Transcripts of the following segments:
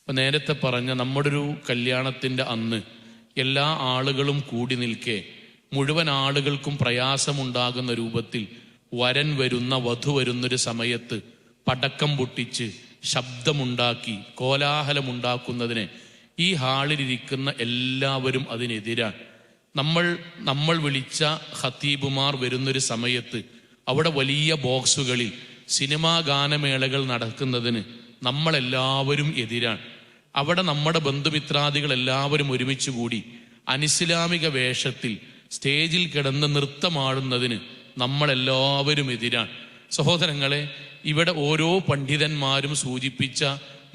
അപ്പം നേരത്തെ പറഞ്ഞ നമ്മുടെ ഒരു കല്യാണത്തിൻ്റെ അന്ന് എല്ലാ ആളുകളും കൂടി നിൽക്കെ മുഴുവൻ ആളുകൾക്കും പ്രയാസമുണ്ടാകുന്ന രൂപത്തിൽ വരൻ വരുന്ന വധു വരുന്നൊരു സമയത്ത് പടക്കം പൊട്ടിച്ച് ശബ്ദമുണ്ടാക്കി കോലാഹലമുണ്ടാക്കുന്നതിന് ഈ ഹാളിലിരിക്കുന്ന എല്ലാവരും അതിനെതിരാണ്. നമ്മൾ വിളിച്ച ഖത്തീബുമാർ വരുന്നൊരു സമയത്ത് അവിടെ വലിയ ബോക്സുകളിൽ സിനിമാ ഗാനമേളകൾ നടക്കുന്നതിന് നമ്മളെല്ലാവരും എതിരാണ്. അവിടെ നമ്മുടെ ബന്ധുമിത്രാദികൾ എല്ലാവരും ഒരുമിച്ച് കൂടി അനിസ്ലാമിക വേഷത്തിൽ സ്റ്റേജിൽ കിടന്ന് നൃത്തമാടുന്നതിന് നമ്മളെല്ലാവരും എതിരാണ്. സഹോദരങ്ങളെ, ഇവിടെ ഓരോ പണ്ഡിതന്മാരും സൂചിപ്പിച്ച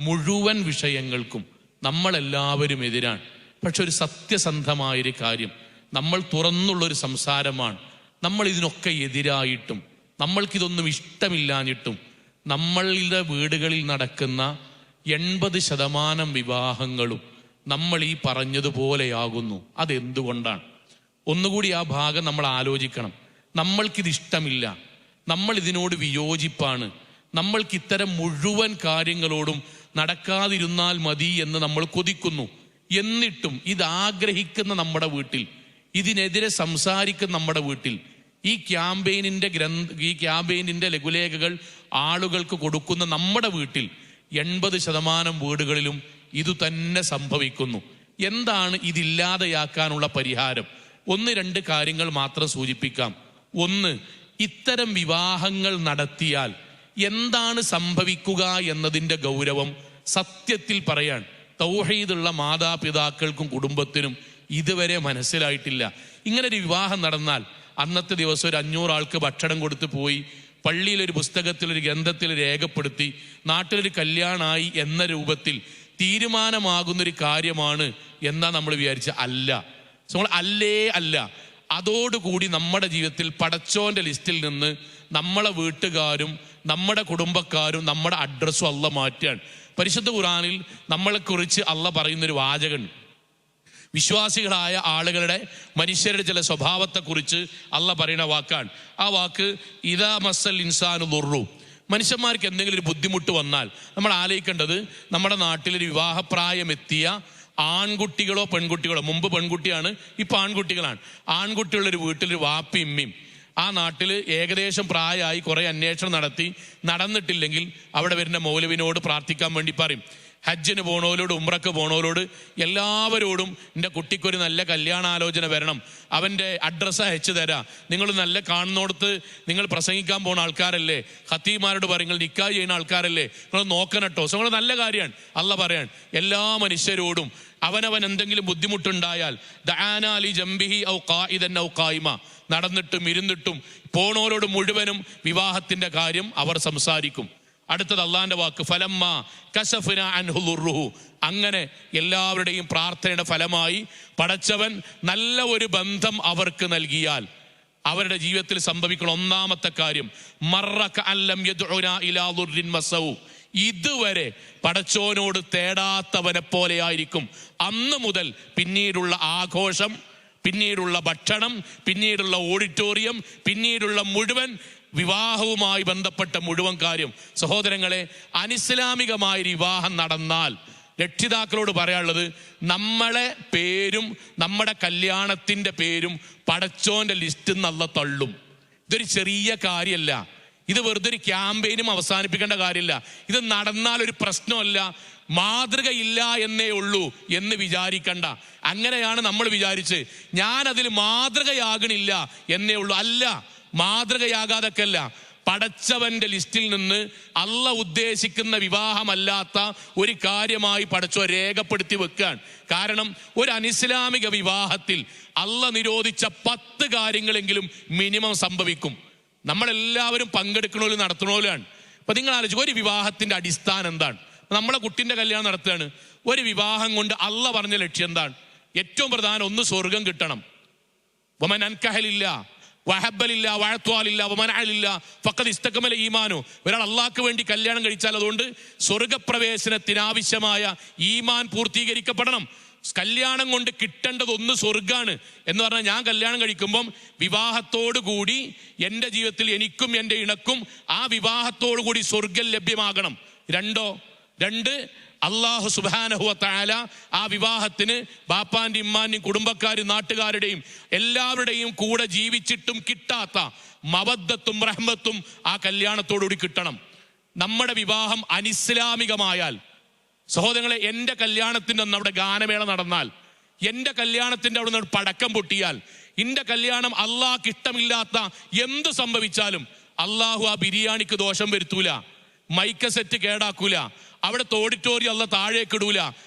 മുഴുവൻ വിഷയങ്ങൾക്കും നമ്മളെല്ലാവരും എതിരാണ്. പക്ഷെ ഒരു സത്യസന്ധമായൊരു കാര്യം, നമ്മൾ തുറന്നുള്ളൊരു സംസാരമാണ്. നമ്മൾ ഇതിനൊക്കെ എതിരായിട്ടും നമ്മൾക്കിതൊന്നും ഇഷ്ടമില്ലാഞ്ഞിട്ടും നമ്മളുടെ വീടുകളിൽ നടക്കുന്ന 80% വിവാഹങ്ങളും നമ്മൾ ഈ പറഞ്ഞതുപോലെയാകുന്നു. അതെന്തുകൊണ്ടാണ്? ഒന്നുകൂടി ആ ഭാഗം നമ്മൾ ആലോചിക്കണം. നമ്മൾക്കിതിഷ്ടമില്ല, നമ്മൾ ഇതിനോട് വിയോജിപ്പാണ്, നമ്മൾക്ക് ഇത്തരം മുഴുവൻ കാര്യങ്ങളോടും നടക്കാതിരുന്നാൽ മതി എന്ന് നമ്മൾ കൊതിക്കുന്നു. എന്നിട്ടും ഇതാഗ്രഹിക്കുന്ന നമ്മുടെ വീട്ടിൽ, ഇതിനെതിരെ സംസാരിക്കുന്ന നമ്മുടെ വീട്ടിൽ, ഈ ക്യാമ്പയിനിന്റെ ലഘുലേഖകൾ ആളുകൾക്ക് കൊടുക്കുന്ന നമ്മുടെ വീട്ടിൽ 80% വീടുകളിലും ഇതു തന്നെ സംഭവിക്കുന്നു. എന്താണ് ഇതില്ലാതെയാക്കാനുള്ള പരിഹാരം? 1-2 കാര്യങ്ങൾ മാത്രം സൂചിപ്പിക്കാം. 1, ഇത്തരം വിവാഹങ്ങൾ നടത്തിയാൽ എന്താണ് സംഭവിക്കുക എന്നതിൻ്റെ ഗൗരവം സത്യത്തിൽ പറയാൻ തൗഹീദുള്ള മാതാപിതാക്കൾക്കും കുടുംബത്തിനും ഇതുവരെ മനസ്സിലായിട്ടില്ല. ഇങ്ങനൊരു വിവാഹം നടന്നാൽ അന്നത്തെ ദിവസം ഒരു 500 ആൾക്ക് ഭക്ഷണം കൊടുത്ത് പോയി, പള്ളിയിലൊരു പുസ്തകത്തിൽ ഒരു ഗ്രന്ഥത്തിൽ രേഖപ്പെടുത്തി നാട്ടിലൊരു കല്യാണമായി എന്ന രൂപത്തിൽ തീരുമാനമാകുന്നൊരു കാര്യമാണ് എന്നാ നമ്മൾ വിചാരിച്ച അല്ല. നമ്മൾ അല്ല. അതോടുകൂടി നമ്മുടെ ജീവിതത്തിൽ പടച്ചോന്റെ ലിസ്റ്റിൽ നിന്ന് നമ്മളെ വീട്ടുകാരും നമ്മുടെ കുടുംബക്കാരും നമ്മുടെ അഡ്രസ്സും അള്ള മാറ്റുകയാണ്. പരിശുദ്ധ ഖുർആനിൽ നമ്മളെക്കുറിച്ച് അള്ള പറയുന്നൊരു വാചകം, വിശ്വാസികളായ ആളുകളുടെ മനുഷ്യരുടെ ചില സ്വഭാവത്തെക്കുറിച്ച് അള്ള പറയുന്ന വാക്കാണ്. ആ വാക്ക് ഇദാ മസ്സൽ ഇൻസാനു ദുർറു. മനുഷ്യന്മാർക്ക് എന്തെങ്കിലും ഒരു ബുദ്ധിമുട്ട് വന്നാൽ നമ്മൾ ആലോചിക്കേണ്ടത്, നമ്മുടെ നാട്ടിലൊരു വിവാഹപ്രായമെത്തിയ ആൺകുട്ടികളോ പെൺകുട്ടികളോ, മുമ്പ് പെൺകുട്ടിയാണ്, ഇപ്പം ആൺകുട്ടികളാണ്, ആൺകുട്ടികളുള്ളൊരു വീട്ടിലൊരു വാപ്പയും ഉമ്മയും ആ നാട്ടിൽ ഏകദേശം പ്രായമായി കുറേ അന്വേഷണം നടന്നിട്ടില്ലെങ്കിൽ അവിടെ വരുന്ന മൗലവിനോട് പ്രാർത്ഥിക്കാൻ വേണ്ടി പറയും. ഹജ്ജിന് പോണവരോട് ഉംറക്ക് പോണവരോട് എല്ലാവരോടും എൻ്റെ കുട്ടിക്കൊരു നല്ല കല്യാണാലോചന വരണം, അവൻ്റെ അഡ്രസ്സ് അയച്ചു തരാം, നിങ്ങൾ നല്ല കാണുന്നോടത്ത് നിങ്ങൾ പ്രസംഗിക്കാൻ പോകുന്ന ആൾക്കാരല്ലേ, ഖത്തീമാരോട് പറയും നിങ്ങൾ നിക്കാഹ് ചെയ്യുന്ന ആൾക്കാരല്ലേ, നിങ്ങൾ നോക്കണട്ടോ. നിങ്ങൾ നല്ല കാര്യമാണ്. അള്ള പറയാൻ എല്ലാ മനുഷ്യരോടും അവനവൻ എന്തെങ്കിലും ബുദ്ധിമുട്ടുണ്ടായാൽ ദഅാനാ ലി ജംബിഹി ഔ ഖായിദൻ ഔ ഖായിമ, നടന്നിട്ടും ഇരുന്നിട്ടും പോണോരോട് മുഴുവനും വിവാഹത്തിന്റെ കാര്യം അവർ സംസാരിക്കും. അടുത്തത് അള്ളാന്റെ വാക്ക് ഫലമ്മ കശഫ്ന അൻഹു ദുർറുഹു. അങ്ങനെ എല്ലാവരുടെയും പ്രാർത്ഥനയുടെ ഫലമായി പടച്ചവൻ നല്ല ഒരു ബന്ധം അവർക്ക് നൽകിയാൽ അവരുടെ ജീവിതത്തിൽ സംഭവിക്കുന്ന ഒന്നാമത്തെ കാര്യം മറക അല്ലം യദ്ഉനാ ഇലാ ദുർരിൻ മസൗ. ഇതുവരെ പടച്ചോനോട് തേടാത്തവനെ പോലെയായിരിക്കും അന്ന് മുതൽ പിന്നീടുള്ള ആഘോഷം, പിന്നീടുള്ള ഭക്ഷണം, പിന്നീടുള്ള ഓഡിറ്റോറിയം, പിന്നീടുള്ള മുഴുവൻ വിവാഹവുമായി ബന്ധപ്പെട്ട മുഴുവൻ കാര്യം. സഹോദരങ്ങളെ, അനിസ്ലാമികമായ വിവാഹം നടന്നാൽ രക്ഷിതാക്കളോട് പറയാനുള്ളത്, നമ്മളെ പേരും നമ്മുടെ കല്യാണത്തിന്റെ പേരും പടച്ചോന്റെ ലിസ്റ്റ് നല്ല തള്ളും. ഇതൊരു ചെറിയ കാര്യമല്ല, ഇത് വെറുതെ ഒരു ക്യാമ്പയിനും അവസാനിപ്പിക്കേണ്ട കാര്യമില്ല. ഇത് നടന്നാൽ ഒരു പ്രശ്നമല്ല, മാതൃകയില്ല എന്നേ ഉള്ളൂ എന്ന് വിചാരിക്കണ്ട. അങ്ങനെയാണ് നമ്മൾ വിചാരിച്ച് ഞാനതിൽ മാതൃകയാകണില്ല എന്നേ ഉള്ളൂ. അല്ല, മാതൃകയാകാതൊക്കെ അല്ല, പടച്ചവന്റെ ലിസ്റ്റിൽ നിന്ന് അള്ള ഉദ്ദേശിക്കുന്ന വിവാഹമല്ലാത്ത ഒരു കാര്യമായി പടച്ചോ രേഖപ്പെടുത്തി വെക്കാൻ. കാരണം ഒരു അനിസ്ലാമിക വിവാഹത്തിൽ അള്ള നിരോധിച്ച 10 കാര്യങ്ങളെങ്കിലും മിനിമം സംഭവിക്കും. നമ്മളെല്ലാവരും പങ്കെടുക്കണോലും നടത്തണോലാണ്. അപ്പൊ നിങ്ങൾ ആലോചിക്കും, ഒരു വിവാഹത്തിന്റെ അടിസ്ഥാനം എന്താണ്? നമ്മളെ കുട്ടിന്റെ കല്യാണം നടത്തുകയാണ്. ഒരു വിവാഹം കൊണ്ട് അള്ള പറഞ്ഞ ലക്ഷ്യം എന്താണ്? ഏറ്റവും പ്രധാനം, ഒന്ന് സ്വർഗം കിട്ടണം. വമൻ അൻകഹലില്ല വഹബ്ബലില്ല വഅത്വാലില്ല വമനഅലില്ല ഫഖദ് ഇസ്തകമല ഈമാനു. ഒരാൾ അള്ളാഹ്ക്ക് വേണ്ടി കല്യാണം കഴിച്ചാൽ അതുകൊണ്ട് സ്വർഗപ്രവേശനത്തിനാവശ്യമായ ഈമാൻ പൂർത്തീകരിക്കപ്പെടണം. കല്യാണം കൊണ്ട് കിട്ടേണ്ടത് ഒന്ന് സ്വർഗാണ് എന്ന് പറഞ്ഞാൽ, ഞാൻ കല്യാണം കഴിക്കുമ്പം വിവാഹത്തോടു കൂടി എൻ്റെ ജീവിതത്തിൽ എനിക്കും എൻ്റെ ഇണക്കും ആ വിവാഹത്തോടു കൂടി സ്വർഗം ലഭ്യമാകണം. 2, അല്ലാഹു സുബ്ഹാനഹു വ തആല ആ വിവാഹത്തിന് ബാപ്പാന്റെയും ഇമ്മാന്റെയും കുടുംബക്കാരും നാട്ടുകാരുടെയും എല്ലാവരുടെയും കൂടെ ജീവിച്ചിട്ടും കിട്ടാത്ത മവദ്ദത്തും റഹ്മത്തും ആ കല്യാണത്തോടുകൂടി കിട്ടണം. നമ്മുടെ വിവാഹം അനിസ്ലാമികമായാൽ, സഹോദരങ്ങളെ, എൻ്റെ കല്യാണത്തിൻ്റെ അന്ന് അവിടെ ഗാനമേള നടന്നാൽ, എൻ്റെ കല്യാണത്തിൻ്റെ അവിടെ നിന്ന് പടക്കം പൊട്ടിയാൽ, എൻ്റെ കല്യാണം അള്ളാഹ്ക്ക് ഇഷ്ടമില്ലാത്ത എന്ത് സംഭവിച്ചാലും അള്ളാഹു ആ ബിരിയാണിക്ക് ദോഷം വരുത്തൂല, മൈക്ക സെറ്റ് കേടാക്കൂല, അവിടുത്തെ ഓഡിറ്റോറിയം അല്ല താഴേക്കിടൂല,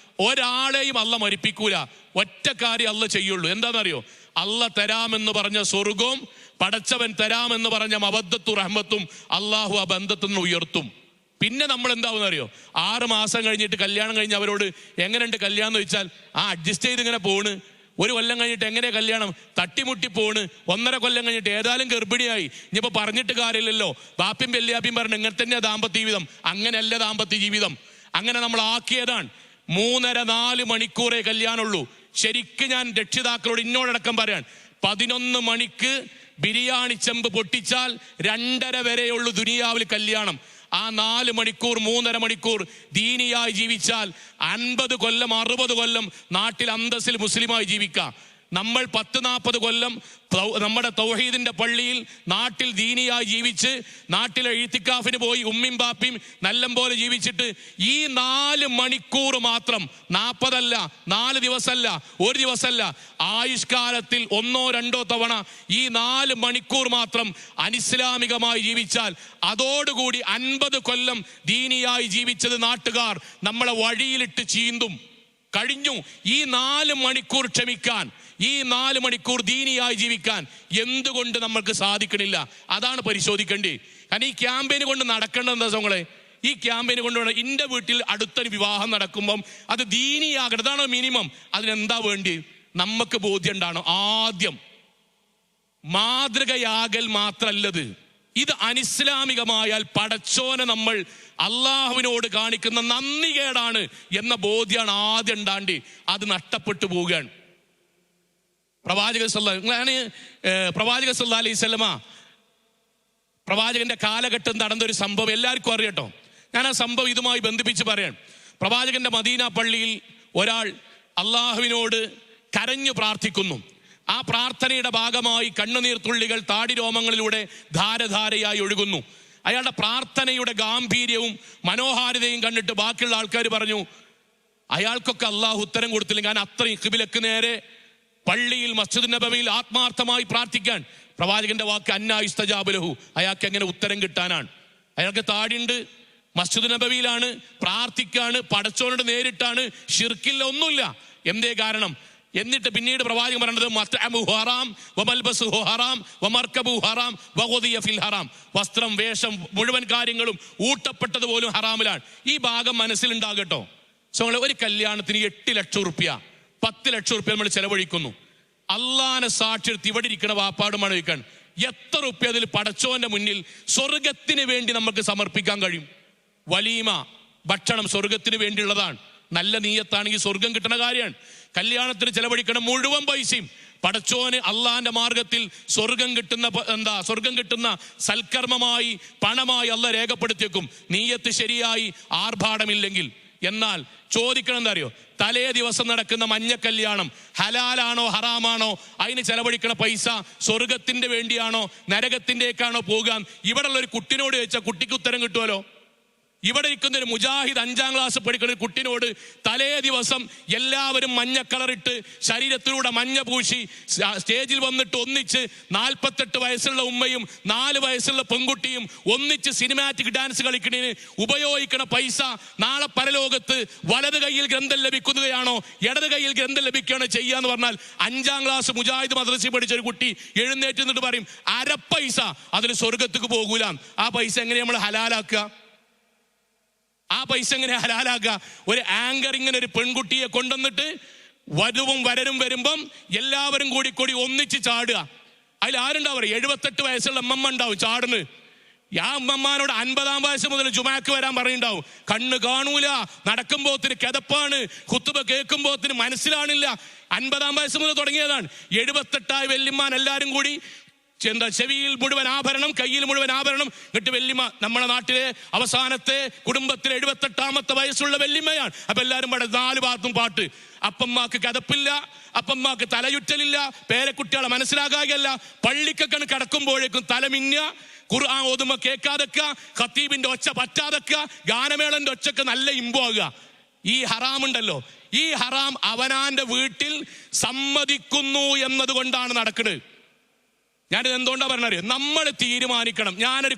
ഒരാളെയും അല്ല മരിപ്പിക്കൂല. ഒറ്റ കാര്യം അല്ല ചെയ്യുള്ളൂ. എന്താണെന്നറിയോ? അല്ല തരാമെന്ന് പറഞ്ഞ സ്വർഗവും പടച്ചവൻ തരാമെന്ന് പറഞ്ഞ മവദ്ദത്തും റഹ്മത്തും അള്ളാഹു ആ ബന്ധത്തിൽ നിന്ന് ഉയർത്തും. പിന്നെ നമ്മൾ എന്താവുന്ന അറിയോ? 6 മാസം കഴിഞ്ഞിട്ട് കല്യാണം കഴിഞ്ഞ് അവരോട് എങ്ങനെയുണ്ട് കല്യാണം എന്ന് ചോദിച്ചാൽ അഡ്ജസ്റ്റ് ചെയ്ത് ഇങ്ങനെ പോണ്. 1 കൊല്ലം കഴിഞ്ഞിട്ട് എങ്ങനെയാ കല്യാണം? തട്ടിമുട്ടി പോണ്. 1.5 കൊല്ലം കഴിഞ്ഞിട്ട് ഏതായാലും ഗർഭിണിയായി, ഇനിയിപ്പോൾ പറഞ്ഞിട്ട് കാര്യമില്ലല്ലോ, ബാപ്പിയും വെല്ലിയാപ്പിയും പറഞ്ഞു ഇങ്ങനെ തന്നെയാ ദാമ്പത്യ ജീവിതം. അങ്ങനെയല്ല ദാമ്പത്യ ജീവിതം. അങ്ങനെ നമ്മൾ ആക്കിയതാണ്. 3.5-4 മണിക്കൂറേ കല്യാണമുള്ളൂ. ശരിക്കും ഞാൻ രക്ഷിതാക്കളോട് ഇന്നോടടക്കം പറയാൻ, 11 മണിക്ക് ബിരിയാണി ചെമ്പ് പൊട്ടിച്ചാൽ 2:30 വരെയുള്ളൂ ദുനിയാവിൽ കല്യാണം. ആ 4 മണിക്കൂർ 3.5 മണിക്കൂർ ദീനിയായി ജീവിച്ചാൽ 50 കൊല്ലം 60 കൊല്ലം നാട്ടിൽ അന്തസ്സിൽ മുസ്ലിമായി ജീവിക്കാം. നമ്മൾ 10-40 കൊല്ലം നമ്മുടെ തൗഹീദിന്റെ പള്ളിയിൽ നാട്ടിൽ ദീനിയായി ജീവിച്ച് നാട്ടിലെ ഇഴ്തികാഫിന് പോയി ഉമ്മിയും ബാപ്പിയും നല്ലപോലെ ജീവിച്ചിട്ട് ഈ 4 മണിക്കൂർ മാത്രം, 40 അല്ല, 4 ദിവസമല്ല, 1 ദിവസമല്ല, ആയുഷ്കാലത്തിൽ 1-2 തവണ ഈ 4 മണിക്കൂർ മാത്രം അനിസ്ലാമികമായി ജീവിച്ചാൽ അതോടുകൂടി 50 കൊല്ലം ദീനിയായി ജീവിച്ചത് നാട്ടുകാർ നമ്മളെ വഴിയിലിട്ട് ചീന്തും. കഴിഞ്ഞു. ഈ 4 മണിക്കൂർ ക്ഷമിക്കാൻ, ഈ 4 മണിക്കൂർ ദീനിയായി ജീവിക്കാൻ എന്തുകൊണ്ട് നമ്മൾക്ക് സാധിക്കണില്ല? അതാണ് പരിശോധിക്കേണ്ടി. കാരണം ഈ ക്യാമ്പയിന് കൊണ്ട് നടക്കേണ്ടത് എന്താ സോങ്ങളെ? ഈ ക്യാമ്പയിന് കൊണ്ട് എൻ്റെ വീട്ടിൽ അടുത്തൊരു വിവാഹം നടക്കുമ്പം അത് ദീനിയാകണം. അതാണോ മിനിമം? അതിനെന്താ വേണ്ടി? നമുക്ക് ബോധ്യം ഉണ്ടാണോ? ആദ്യം മാതൃകയാകൽ മാത്രല്ലത്, ഇത് അനിസ്ലാമികമായാൽ പടച്ചോനെ നമ്മൾ അള്ളാഹുവിനോട് കാണിക്കുന്ന നന്ദികേടാണ് എന്ന ബോധ്യമാണ് ആദ്യം ഉണ്ടാണ്ടി. അത് നഷ്ടപ്പെട്ടു പോവുകയാണ്. പ്രവാചകൻ സല്ലല്ലാഹു അലൈഹി വസല്ലമ പ്രവാചകന്റെ കാലഘട്ടം നടന്നൊരു സംഭവം എല്ലാവർക്കും അറിയട്ടോ. ഞാൻ ആ സംഭവം ഇതുമായി ബന്ധിപ്പിച്ച് പറയാൻ. പ്രവാചകന്റെ മദീന പള്ളിയിൽ ഒരാൾ അള്ളാഹുവിനോട് കരഞ്ഞു പ്രാർത്ഥിക്കുന്നു. ആ പ്രാർത്ഥനയുടെ ഭാഗമായി കണ്ണുനീർ തുള്ളികൾ താടി രോമങ്ങളിലൂടെ ധാരധാരയായി ഒഴുകുന്നു. അയാളുടെ പ്രാർത്ഥനയുടെ ഗാംഭീര്യവും മനോഹാരിതയും കണ്ടിട്ട് ബാക്കിയുള്ള ആൾക്കാർ പറഞ്ഞു, അയാൾക്കൊക്കെ അള്ളാഹു ഉത്തരം കൊടുത്തില്ലെങ്കിൽ ഞാൻ അത്രയും ഖിബിലക്ക് നേരെ പള്ളിയിൽ മസ്ജിദ് നബവിയിൽ ആത്മാർത്ഥമായി പ്രാർത്ഥിക്കാൻ. പ്രവാചകന്റെ വാക്ക് അന്നാ യുസ്തജാബു ലഹു, അയാൾക്ക് എങ്ങനെ ഉത്തരം കിട്ടാനാണ്? അയാൾക്ക് താടിയുണ്ട്, മസ്ജിദ് നബവിയിലാണ്, പ്രാർത്ഥിക്കാണ്, പടച്ചോനോട് നേരിട്ടാണ്, ഷിർക്കില്ല, ഒന്നുമില്ല. എന്തേ കാരണം? എന്നിട്ട് പിന്നീട് പ്രവാചകൻ പറയുന്നത് മത്അമുഹു ഹറാം വമൽബസുഹു ഹറാം വമർകബുഹു ഹറാം വഗുദിയ ഫിൽ ഹറാം. വസ്ത്രം, വേഷം, മുഴുവൻ കാര്യങ്ങളും ഊട്ടപ്പെട്ടത് പോലും ഹറാമിലാണ്. ഈ ഭാഗം മനസ്സിലുണ്ടാകട്ടോ. സോ ഒരു കല്യാണത്തിന് 8 ലക്ഷം റുപ്യ 10 ലക്ഷം റുപ്യ നമ്മൾ ചെലവഴിക്കുന്നു. അള്ളാനെ സാക്ഷിയെടുത്ത് ഇവിടെ ഇരിക്കണ വാപ്പാടുമാണ് ചോദിക്കാൻ, എത്ര റുപ്യ അതിൽ പടച്ചോന്റെ മുന്നിൽ സ്വർഗത്തിന് വേണ്ടി നമുക്ക് സമർപ്പിക്കാൻ കഴിയും? വലീമ, ഭക്ഷണം സ്വർഗത്തിന് വേണ്ടിയുള്ളതാണ്. നല്ല നീയത്താണെങ്കിൽ സ്വർഗം കിട്ടുന്ന കാര്യമാണ്. കല്യാണത്തിന് ചെലവഴിക്കണം മുഴുവൻ പൈസയും പടച്ചോന് അള്ളാന്റെ മാർഗത്തിൽ സ്വർഗം കിട്ടുന്ന സൽക്കർമ്മമായി, പണമായി അള്ള രേഖപ്പെടുത്തിയേക്കും, നീയത്ത് ശരിയായി, ആർഭാടമില്ലെങ്കിൽ. എന്നാൽ ചോദിക്കണം എന്താ അറിയോ? തലേ ദിവസം നടക്കുന്ന മഞ്ഞ കല്യാണം ഹലാലാണോ ഹറാമാണോ? അതിന് ചെലവഴിക്കണ പൈസ സ്വർഗത്തിന്റെ വേണ്ടിയാണോ നരകത്തിൻ്റെക്കാണോ പോകാൻ? ഇവിടെ ഉള്ള ഒരു കുട്ടിനോട് ചോദിച്ചാൽ കുട്ടിക്ക് ഉത്തരം കിട്ടുമല്ലോ. ഇവിടെ ഇരിക്കുന്ന ഒരു മുജാഹിദ് 5ാം ക്ലാസ് പഠിക്കുന്ന ഒരു കുട്ടിനോട് തലേ ദിവസം എല്ലാവരും മഞ്ഞ കളറിട്ട് ശരീരത്തിലൂടെ മഞ്ഞ പൂശി സ്റ്റേജിൽ വന്നിട്ട് ഒന്നിച്ച് 48 വയസ്സുള്ള ഉമ്മയും 4 വയസ്സുള്ള പെൺകുട്ടിയും ഒന്നിച്ച് സിനിമാറ്റിക് ഡാൻസ് കളിക്കുന്നതിന് ഉപയോഗിക്കണ പൈസ നാളെ പരലോകത്ത് വലത് കയ്യിൽ ഗ്രന്ഥം ലഭിക്കുന്നതാണോ ഇടത് കയ്യിൽ ഗ്രന്ഥം ലഭിക്കുകയാണോ ചെയ്യാന്ന് പറഞ്ഞാൽ 5ാം ക്ലാസ് മുജാഹിദ് മദ്രസയിൽ പഠിച്ച ഒരു കുട്ടി എഴുന്നേറ്റ് നിന്നിട്ട് പറയും അരപ്പൈസ അതിന് സ്വർഗത്തേക്ക് പോകൂല. ആ പൈസ എങ്ങനെ നമ്മൾ ഹലാലാക്കുക? ആ പൈസ എങ്ങനെ ഹലാലാക്കുക? ഒരു ആങ്കർ ഇങ്ങനെ ഒരു പെൺകുട്ടിയെ കൊണ്ടുവന്നിട്ട് വധുവും വരനും വരുമ്പം എല്ലാവരും കൂടി ഒന്നിച്ച് ചാടുക. അതിൽ ആരുണ്ടാവും? 78 വയസ്സുള്ള അമ്മമ്മ ഉണ്ടാവും ചാടുന്ന്. ആ അമ്മമാനോട് 50ാം വയസ്സ് മുതൽ ജുമാക്ക് വരാൻ പറയുണ്ടാവും. കണ്ണ് കാണൂല, നടക്കുമ്പോത്തിന് കിതപ്പാണ്, ഖുത്ബ കേൾക്കുമ്പോത്തിന് മനസ്സിലാണില്ല. 50ാം വയസ്സ് മുതൽ തുടങ്ങിയതാണ്. 78ആയി വെല്ലിമാൻ എല്ലാവരും കൂടി ചെവിയിൽ മുഴുവൻ ആഭരണം, കയ്യിൽ മുഴുവൻ ആഭരണം. എന്നിട്ട് വെല്ലിമ്മ നമ്മുടെ നാട്ടിലെ അവസാനത്തെ കുടുംബത്തിലെ 78ാമത്തെ വയസ്സുള്ള വെല്ലിമ്മയാണ്. അപ്പൊ എല്ലാരും പാടെ 4 ഭാഗത്തും പാട്ട്. അപ്പന്മാക്ക് കഥപ്പില്ല, അപ്പന്മാക്ക് തലയുറ്റലില്ല, പേരക്കുട്ടികളെ മനസ്സിലാകാകല്ല. പള്ളിക്കൊക്കെ കടക്കുമ്പോഴേക്കും തലമിന്ന, ഖുർആൻ ഓതുമ്പോ കേൾക്കാതെക്ക, ഖത്തീബിന്റെ ഒച്ച പറ്റാതെക്ക, ഗാനമേളന്റെ ഒച്ചക്ക് നല്ല ഇമ്പമാകുക. ഈ ഹറാമുണ്ടല്ലോ, ഈ ഹറാം അവനാന്റെ വീട്ടിൽ സമ്മതിക്കുന്നു എന്നതുകൊണ്ടാണ് നടക്കുന്നത്. ഞാനിത് എന്തുകൊണ്ടാ പറഞ്ഞറിയോ? നമ്മൾ തീരുമാനിക്കണം. ഞാനൊരു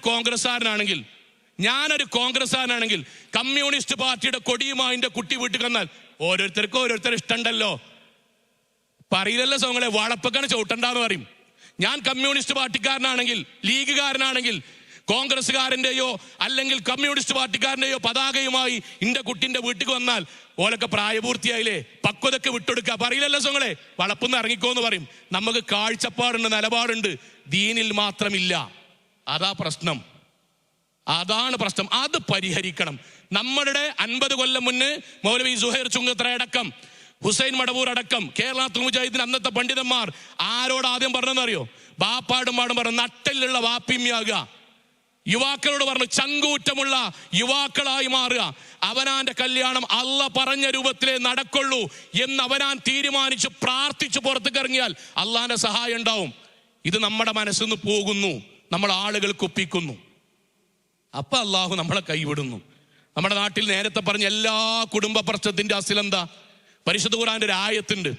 കോൺഗ്രസ്സുകാരനാണെങ്കിൽ കമ്മ്യൂണിസ്റ്റ് പാർട്ടിയുടെ കൊടിയുമായി എൻ്റെ കുട്ടി വീട്ടിൽ വന്നാൽ ഓരോരുത്തർക്കും ഓരോരുത്തർ ഇഷ്ടമുണ്ടല്ലോ. പറയില്ലല്ലോ സോങ്ങളെ, വളപ്പൊക്കെയാണ് ചവിട്ടണ്ടെന്ന് പറയും. ഞാൻ കമ്മ്യൂണിസ്റ്റ് പാർട്ടിക്കാരനാണെങ്കിൽ, ലീഗുകാരനാണെങ്കിൽ, കോൺഗ്രസ്സുകാരൻ്റെയോ അല്ലെങ്കിൽ കമ്മ്യൂണിസ്റ്റ് പാർട്ടിക്കാരൻ്റെയോ പതാകയുമായി എൻ്റെ കുട്ടിൻ്റെ വീട്ടിൽ വന്നാൽ ഓലൊക്കെ പ്രായപൂർത്തിയായില്ലേ, പക്വതൊക്കെ വിട്ടുകൊടുക്കുക. പറയില്ലല്ലോ സോങ്ങളെ, വളപ്പൊന്ന് ഇറങ്ങിക്കോന്ന് പറയും. നമുക്ക് കാഴ്ചപ്പാടുണ്ട്, നിലപാടുണ്ട്, ദീനിൽ മാത്രമില്ല. അതാണ് പ്രശ്നം. അത് പരിഹരിക്കണം. നമ്മുടെ 50 കൊല്ലം മുന്നേ മൗലവി സുഹൈർ ചുങ്കത്തറ അടക്കം, ഹുസൈൻ മടവൂർ അടക്കം കേരളത്തിൽ മുജാഹിദിൻ അന്നത്തെ പണ്ഡിതന്മാർ ആരോട് ആദ്യം പറഞ്ഞെന്നറിയോ? ബാപ്പാടും പാടും പറഞ്ഞു, നട്ടിലുള്ള വാപ്പിമ്യാകുക. യുവാക്കളോട് പറഞ്ഞു, ചങ്കൂറ്റമുള്ള യുവാക്കളായി മാറുക. അവനാന്റെ കല്യാണം അള്ള പറഞ്ഞ രൂപത്തിലേ നടക്കുള്ളൂ എന്ന് അവനാൻ തീരുമാനിച്ച് പ്രാർത്ഥിച്ച് പുറത്തേക്ക് ഇറങ്ങിയാൽ അള്ളാന്റെ സഹായം ഉണ്ടാവും. ഇത് നമ്മുടെ മനസ്സിൽ നിന്ന് പോകുന്നു, നമ്മൾ ആളുകൾക്ക് ഒപ്പിക്കുന്നു. അപ്പൊ അള്ളാഹു നമ്മളെ കൈവിടുന്നു. നമ്മുടെ നാട്ടിൽ നേരത്തെ പറഞ്ഞ എല്ലാ കുടുംബ പ്രശ്നത്തിന്റെ അസിലെന്താ? പരിശുദ്ധ ഖുർആന്റെ ഒരു ആയത്തുണ്ട്,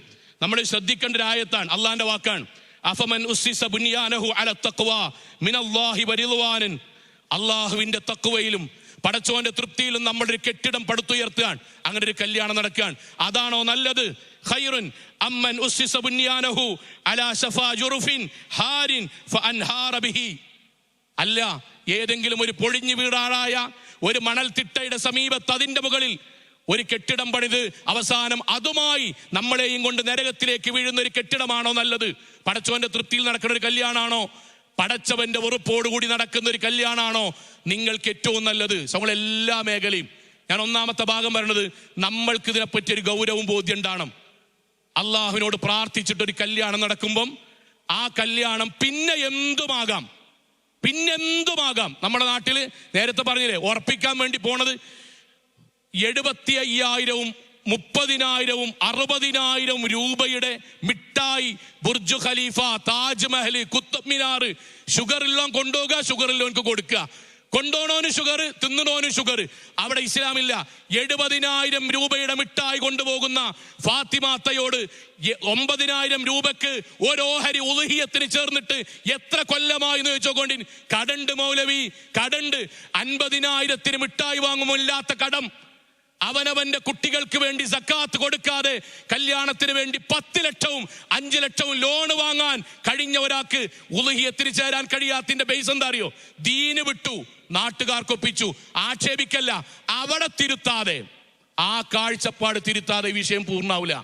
നമ്മൾ ശ്രദ്ധിക്കേണ്ട ഒരു ആയത്താണ്, അള്ളാന്റെ വാക്കാണ്. അഫമൻ ഉസ്സിസ ബുനിയാനഹു അല തഖ്വാ മിനല്ലാഹി വറിദ്വാനൻ. അള്ളാഹുവിന്റെ തഖ്വയിലും പടച്ചോന്റെ തൃപ്തിയിലും നമ്മളൊരു കെട്ടിടം പടുത്തുയർത്തുകയാണ്. അങ്ങനെ ഒരു കല്യാണം നടക്കുകയാണ്. അതാണോ നല്ലത്? ഖൈറുൻ അമ്മൻ ഉസ്സിസ ബുനിയാനഹു അലാ ശഫാ ജുറുഫിൻ ഹാരിൻ ഫഅൻഹാറ ബിഹി. അല്ല, ഏതെങ്കിലും ഒരു പൊളിഞ്ഞു വീടാറായ ഒരു മണൽത്തിട്ടയുടെ സമീപത്ത് അതിന്റെ മുകളിൽ ഒരു കെട്ടിടം പണിത് അവസാനം അതുമായി നമ്മളെയും കൊണ്ട് നരകത്തിലേക്ക് വീഴുന്ന ഒരു കെട്ടിടമാണോ നല്ലത്? പടച്ചവന്റെ തൃപ്തിയിൽ നടക്കുന്ന ഒരു കല്യാണാണോ? പടച്ചവന്റെ ഉറപ്പോടുകൂടി നടക്കുന്ന ഒരു കല്യാണാണോ നിങ്ങൾക്ക് ഏറ്റവും നല്ലത്? എല്ലാ മേഖലയും ഞാൻ ഒന്നാമത്തെ ഭാഗം പറയുന്നത്, നമ്മൾക്ക് ഇതിനെപ്പറ്റി ഒരു ഗൗരവവും ബോധ്യം ഉണ്ടാകണം. അള്ളാഹുവിനോട് പ്രാർത്ഥിച്ചിട്ടൊരു കല്യാണം നടക്കുമ്പം ആ കല്യാണം പിന്നെ എന്തുമാകാം. നമ്മുടെ നാട്ടില് നേരത്തെ പറഞ്ഞില്ലേ, ഉറപ്പിക്കാൻ വേണ്ടി പോണത് 75,000, 30,000, 60,000 രൂപയുടെ മിഠായി, ബുർജ് ഖലീഫ, താജ്മഹൽ, കുത്തബ് മിനാർ, ഷുഗറെല്ലാം കൊണ്ടുപോകുക, ഷുഗറില്ലോർക്ക് കൊടുക്കുക. കൊണ്ടോണോന് ഷുഗർ, തിന്നണോന് ഷുഗർ. അവിടെ ഇസ്ലാമില്ല. 70,000 രൂപയുടെ മിഠായി കൊണ്ടുപോകുന്ന ഫാത്തിമാത്തയോട് 9,000 രൂപക്ക് ഓരോഹരി ഉളുഹിയത്തിന് ചേർന്നിട്ട് എത്ര കൊല്ലമായി എന്ന് ചോദിച്ചോണ്ടി കടണ്ട് മൗലവി, കടണ്ട്. 50,000 മിഠായി വാങ്ങുമില്ലാത്ത കടം. അവനവന്റെ കുട്ടികൾക്ക് വേണ്ടി സക്കാത്ത് കൊടുക്കാതെ കല്യാണത്തിന് വേണ്ടി 10 ലക്ഷവും 5 ലക്ഷവും ലോൺ വാങ്ങാൻ കഴിഞ്ഞ ഒരാൾക്ക് ഉളുഹിയത്തിന് ചേരാൻ കഴിയാത്തതിന്റെ ബേസ് എന്താ അറിയോ? ദീന് വിട്ടു, നാട്ടുകാർക്കൊപ്പിച്ചു. ആക്ഷേപിക്കല്ല, അവിടെ തിരുത്താതെ, ആ കാഴ്ചപ്പാട് തിരുത്താതെ ഈ വിഷയം പൂർണ്ണാവില്ല.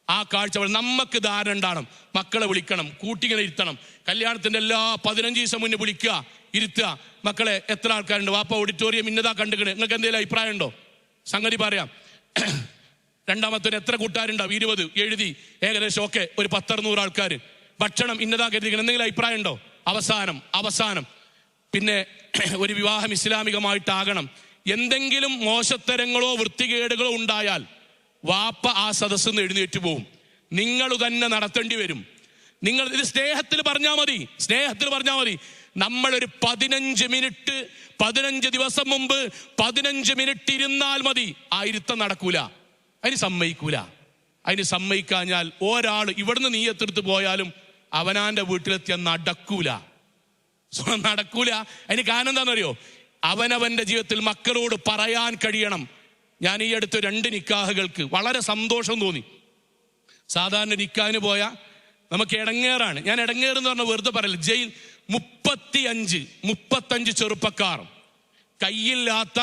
ആ കാഴ്ചപ്പാട് നമുക്ക് ധാരണ ഉണ്ടാകണം. മക്കളെ വിളിക്കണം, കൂട്ടിങ്ങനെ ഇരുത്തണം. കല്യാണത്തിന്റെ എല്ലാ 15 ദിവസം മുന്നേ വിളിക്കുക, ഇരുത്തുക. മക്കളെ എത്ര ആൾക്കാരുണ്ട്? വാപ്പ ഓഡിറ്റോറിയം ഇന്നതാ കണ്ടുകണ്, നിങ്ങൾക്ക് എന്തെങ്കിലും അഭിപ്രായം ഉണ്ടോ? സംഗതി പറയാം. രണ്ടാമത്തെ എത്ര കൂട്ടുകാരുണ്ടാവും? 20 എഴുതി ഏകദേശം. ഒക്കെ ഒരു 10-600 ആൾക്കാർ. ഭക്ഷണം ഇന്നതാ കരുതിക്കണം, എന്തെങ്കിലും അഭിപ്രായം ഉണ്ടോ? അവസാനം പിന്നെ ഒരു വിവാഹം ഇസ്ലാമികമായിട്ടാകണം. എന്തെങ്കിലും മോശത്തരങ്ങളോ വൃത്തികേടുകളോ ഉണ്ടായാൽ വാപ്പ ആ സദസ്സിൽ നിന്ന് എഴുന്നേറ്റ് പോവും. നിങ്ങൾ തന്നെ നടത്തേണ്ടി വരും. നിങ്ങൾ ഇത് സ്നേഹത്തിൽ പറഞ്ഞാൽ മതി. നമ്മളൊരു 15 മിനിറ്റ് 15 ദിവസം മുമ്പ് 15 മിനിറ്റ് ഇരുന്നാൽ മതി. ആ ഇരുത്തം നടക്കൂല, അതിന് സമ്മതിക്കാഞ്ഞാൽ ഒരാൾ ഇവിടുന്ന് നീയത്തെടുത്ത് പോയാലും അവനാന്റെ വീട്ടിലെത്തിയാൽ നടക്കൂല. അതിന് കാരണം എന്താണെന്നറിയോ? അവനവന്റെ ജീവിതത്തിൽ മക്കളോട് പറയാൻ കഴിയണം. ഞാൻ ഈ അടുത്ത് 2 നിക്കാഹുകൾക്ക് വളരെ സന്തോഷം തോന്നി. സാധാരണ നിക്കാഹിന് പോയാൽ നമുക്ക് ഇടങ്ങേറാണ്. ഞാൻ ഇടങ്ങേറെന്ന് പറഞ്ഞാൽ വെറുതെ പറയല്ല. 35 ചെറുപ്പക്കാർ കയ്യില്ലാത്ത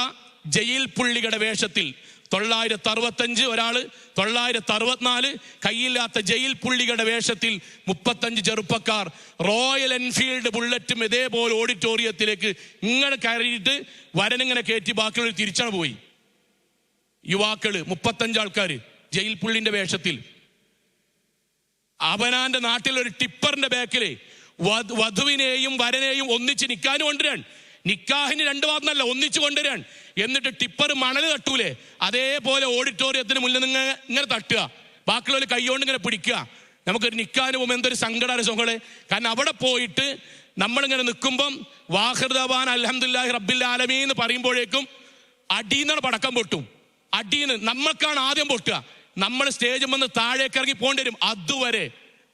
ജയിൽ പുള്ളികളുടെ വേഷത്തിൽ 965, ഒരാള് 964, കയ്യില്ലാത്ത ജയിൽ പുള്ളികളുടെ വേഷത്തിൽ 35 ചെറുപ്പക്കാർ റോയൽ എൻഫീൽഡ് ബുള്ളറ്റും ഇതേപോലെ ഓഡിറ്റോറിയത്തിലേക്ക് ഇങ്ങനെ കയറിയിട്ട് വരനിങ്ങനെ കയറ്റി ബാക്കിയുള്ള തിരിച്ചാണ് പോയി. യുവാക്കള് 35 ആൾക്കാർ ജയിൽ പുള്ളിന്റെ വേഷത്തിൽ. അവനാന്റെ നാട്ടിൽ ഒരു ടിപ്പറിന്റെ ബാക്കില് വധുവിനെയും വരനെയും ഒന്നിച്ച് നിക്കാന് കൊണ്ടുവരാൻ. നിക്കാഹിന് 2 ഭാഗത്തല്ല, ഒന്നിച്ച് കൊണ്ടുവരാൻ. എന്നിട്ട് ടിപ്പർ മണൽ തട്ടൂലേ, അതേപോലെ ഓഡിറ്റോറിയത്തിന് മുന്നിൽ ഇങ്ങനെ തട്ടുക, ബാക്കിയുള്ളവർ കൈകൊണ്ട് ഇങ്ങനെ പിടിക്കുക. നമുക്കൊരു നിക്കാഹിന് പോകുമ്പോൾ എന്തൊരു സങ്കടമാണ് സുഖങ്ങളെ. കാരണം അവിടെ പോയിട്ട് നമ്മളിങ്ങനെ നിൽക്കുമ്പം വാഹിർദാൻ അൽഹംദുലില്ലാഹി റബ്ബിൽ ആലമീൻ എന്ന് പറയുമ്പോഴേക്കും അടീന്നാണ് പടക്കം പൊട്ടും. അടീന്ന് നമ്മൾക്കാണ് ആദ്യം പൊട്ടുക. നമ്മൾ സ്റ്റേജിൽ വന്ന് താഴേക്ക് ഇറങ്ങി പോകേണ്ടി വരും.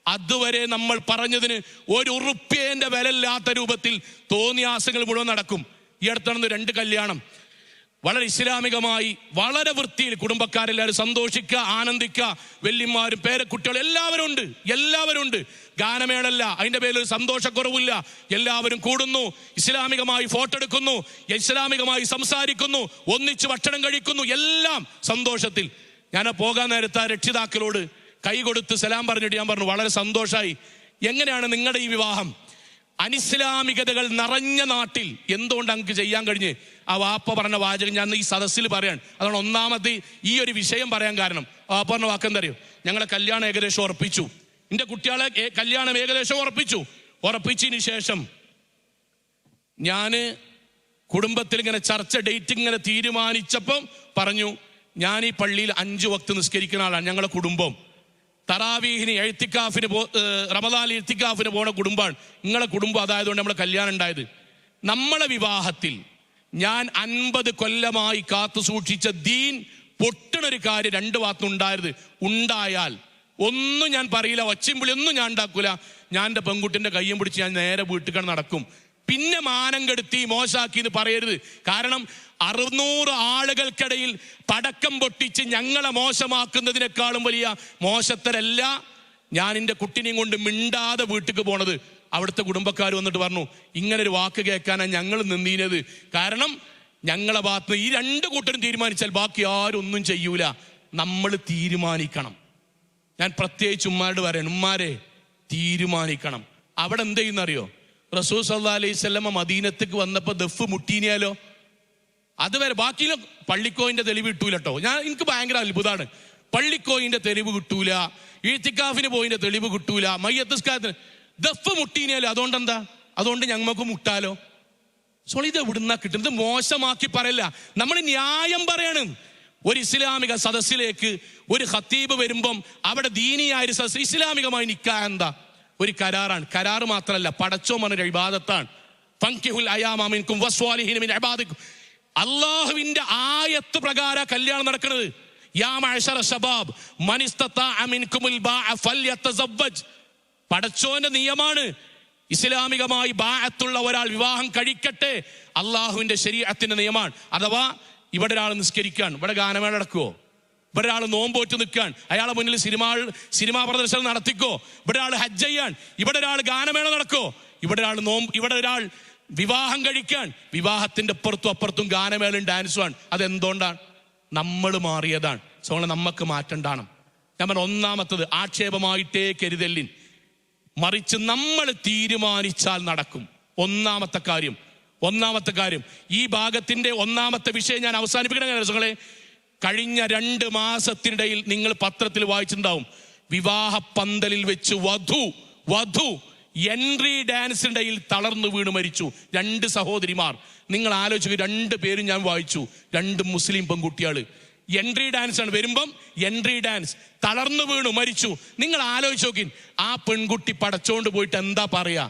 അതുവരെ നമ്മൾ പറഞ്ഞതിന് ഒരു ഉറുപ്പ്യേന്റെ വിലയില്ലാത്ത രൂപത്തിൽ തോന്നിയാസങ്ങൾ മുഴുവൻ നടക്കും. ഈ അടുത്ത് 2 കല്യാണം വളരെ ഇസ്ലാമികമായി, വളരെ വൃത്തിയിൽ കുടുംബക്കാരെല്ലാവരും സന്തോഷിക്കുക, ആനന്ദിക്കുക. വല്യന്മാരും പേരക്കുട്ടികളും എല്ലാവരും ഉണ്ട്. ഗാനമേളല്ല, അതിന്റെ പേരിൽ ഒരു സന്തോഷക്കുറവില്ല. എല്ലാവരും കൂടുന്നു, ഇസ്ലാമികമായി ഫോട്ടോ എടുക്കുന്നു, ഇസ്ലാമികമായി സംസാരിക്കുന്നു, ഒന്നിച്ച് ഭക്ഷണം കഴിക്കുന്നു, എല്ലാം സന്തോഷത്തിൽ. ഞാൻ പോകാൻ നേരത്തെ രക്ഷിതാക്കളോട് കൈ കൊടുത്ത് സലാം പറഞ്ഞിട്ട് ഞാൻ പറഞ്ഞു, വളരെ സന്തോഷമായി. എങ്ങനെയാണ് നിങ്ങളുടെ ഈ വിവാഹം? അനിസ്ലാമികതകൾ നിറഞ്ഞ നാട്ടിൽ എന്തുകൊണ്ട് അങ്ങ് ചെയ്യാൻ കഴിഞ്ഞ്? ആ വാപ്പ പറഞ്ഞ വാചകം ഞാൻ ഈ സദസ്സിൽ പറയാൻ, അതാണ് ഒന്നാമത്തെ ഈ ഒരു വിഷയം പറയാൻ കാരണം. വാപ്പ പറഞ്ഞ വാക്കെന്തറിയോ? ഞങ്ങളെ കല്യാണം ഏകദേശം ഉറപ്പിച്ചു, എൻ്റെ കുട്ടികളെ കല്യാണം ഏകദേശം ഉറപ്പിച്ചതിന് ശേഷം ഞാൻ കുടുംബത്തിൽ ഇങ്ങനെ ചർച്ച ഡേറ്റ് ഇങ്ങനെ തീരുമാനിച്ചപ്പം പറഞ്ഞു, ഞാൻ ഈ പള്ളിയിൽ 5 വക്ത് നിസ്കരിക്കുന്ന ആളാണ്. ഞങ്ങളുടെ കുടുംബം തറാവീഹിന് റമദാൻ എഴുത്തിക്കാഫിന് പോണ കുടുംബമാണ്. നിങ്ങളെ കുടുംബം അതായതുകൊണ്ട് നമ്മളെ കല്യാണം ഉണ്ടായത്. നമ്മളെ വിവാഹത്തിൽ ഞാൻ 50 കൊല്ലമായി കാത്തു സൂക്ഷിച്ച ദീൻ പൊട്ടണൊരു കാര്യം 2 ഭാഗത്തും ഉണ്ടായാൽ ഒന്നും ഞാൻ പറയില്ല, ഒച്ചയും ഒന്നും ഞാൻ ഉണ്ടാക്കൂല. ഞാൻ എൻ്റെ പെൺകുട്ടിൻ്റെ കയ്യും പിടിച്ച് ഞാൻ നേരെ വീട്ടിൽ നടക്കും. പിന്നെ മാനം കെടുത്തി മോശാക്കി എന്ന് പറയരുത്. കാരണം 600 ആളുകൾക്കിടയിൽ പടക്കം പൊട്ടിച്ച് ഞങ്ങളെ മോശമാക്കുന്നതിനേക്കാളും വലിയ മോശത്തരല്ല ഞാൻ എൻ്റെ കുട്ടിനെയും കൊണ്ട് മിണ്ടാതെ വീട്ടിലേക്ക് പോണത്. അവിടുത്തെ കുടുംബക്കാർ വന്നിട്ട് പറഞ്ഞു, ഇങ്ങനൊരു വാക്ക് കേൾക്കാനാണ് ഞങ്ങൾ നിന്നീനത്. കാരണം ഞങ്ങളെ ഭാഗത്ത് ഈ 2 കൂട്ടരും തീരുമാനിച്ചാൽ ബാക്കി ആരും ഒന്നും ചെയ്യൂല. നമ്മൾ തീരുമാനിക്കണം. ഞാൻ പ്രത്യേകിച്ച് ഉമ്മാരോട് പറയണം, ഉമ്മാരെ തീരുമാനിക്കണം. അവിടെ എന്ത് ചെയ്യുന്നറിയോ? റസൂൽ സല്ലല്ലാഹു അലൈഹി വസല്ലമ മദീനത്തേക്ക് വന്നപ്പോൾ ദഫ് മുട്ടീനിയാലോ, അതുവരെ ബാക്കിയിലെ പള്ളിക്കോയിന്റെ തെളിവ് കിട്ടൂല കേട്ടോ. എനിക്ക് ഭയങ്കര അത്ഭുതമാണ്. പള്ളിക്കോയിന്റെ തെളിവ് കിട്ടൂല, ഈത്തിക്കാഫിന് പോയിന്റെ തെളിവ് കിട്ടൂല, മയ്യത്തുസ്കാരത്തിന് ദഫ് മുട്ടീനിയാലോ. അതുകൊണ്ട് ഞങ്ങൾക്ക് മുട്ടാലോ? ഇത് എവിടുന്നാ കിട്ടുന്നത്? മോശമാക്കി പറയല്ല, നമ്മൾ ന്യായം പറയാണ്. ഒരു ഇസ്ലാമിക സദസ്സിലേക്ക് ഒരു ഖത്തീബ് വരുമ്പം അവിടെ ദീനിയായ ഒരു സദസ്സ്, ഇസ്ലാമികമായി നിക്കാഹ് എന്താ? ഒരു കരാറാണ്. കരാറ് മാത്രമല്ല, പടച്ചോ പറഞ്ഞ ഇബാദത്താണ്. ഫൻകിഹുൽ അയാമ മിൻകും വസ്വാലിഹീന മിൻ ഇബാദിക്കും. അല്ലാഹുവിന്റെ ആയത്ത് പ്രകാരം കല്യാണം നടക്കുന്നത്. യാ മഅശറ ശബാബ് മൻ ഇസ്തതാഅ മിൻകുമുൽ ബാഅ ഫൽയതസവ്വജ്. പടച്ചോന്റെ നിയമമാണ്. ഇസ്ലാമികമായി ബാഅത്തുള്ള ഒരാൾ വിവാഹം കഴിക്കട്ടെ. അല്ലാഹുവിന്റെ ശരീഅത്തിന്റെ നിയമമാണ്. അഥവാ ഇവിടെ ഒരാൾ നിസ്കരിക്കാൻ, ഇവിടെ ഗാനമേള നടക്കുവോ? ഇവിടെ ഒരാൾ നോമ്പോറ്റ് നിൽക്കാൻ, അയാളെ മുന്നിൽ സിനിമാ പ്രദർശനം നടത്തിക്കോ? ഇവിടെ ഒരാൾ ഹജ്ജ് ചെയ്യാൻ, ഇവിടെ ഒരാൾ ഗാനമേള നടക്കോ? ഇവിടെ ഒരാൾ വിവാഹം കഴിക്കാൻ, വിവാഹത്തിന്റെ അപ്പുറത്തും ഗാനമേളയും ഡാൻസുമാണ്. അതെന്തുകൊണ്ടാണ്? നമ്മൾ മാറിയതാണ്. നമുക്ക് മാറ്റണ്ടാണ്. ഞാൻ പറഞ്ഞ ഒന്നാമത്തത് ആക്ഷേപമായിട്ടേ കരുതല്ലിൻ, മറിച്ച് നമ്മൾ തീരുമാനിച്ചാൽ നടക്കും. ഒന്നാമത്തെ കാര്യം ഈ ഭാഗത്തിന്റെ ഒന്നാമത്തെ വിഷയം ഞാൻ അവസാനിപ്പിക്കണേ. കഴിഞ്ഞ 2 മാസത്തിനിടയിൽ നിങ്ങൾ പത്രത്തിൽ വായിച്ചിട്ടുണ്ടാവും, വിവാഹ പന്തലിൽ വെച്ച് വധു എൻട്രി ഡാൻസിനിടയിൽ തളർന്നു വീണ് മരിച്ചു 2 സഹോദരിമാർ. നിങ്ങൾ ആലോചിക്കുക, 2 പേരും ഞാൻ വായിച്ചു, 2 മുസ്ലിം പെൺകുട്ടികൾ. എൻട്രി ഡാൻസ് ആണ്, വരുമ്പം എൻട്രി ഡാൻസ്, തളർന്നു വീണു മരിച്ചു. നിങ്ങൾ ആലോചിച്ച് നോക്കി, ആ പെൺകുട്ടി പടച്ചോണ്ട് പോയിട്ട് എന്താ പറയാ?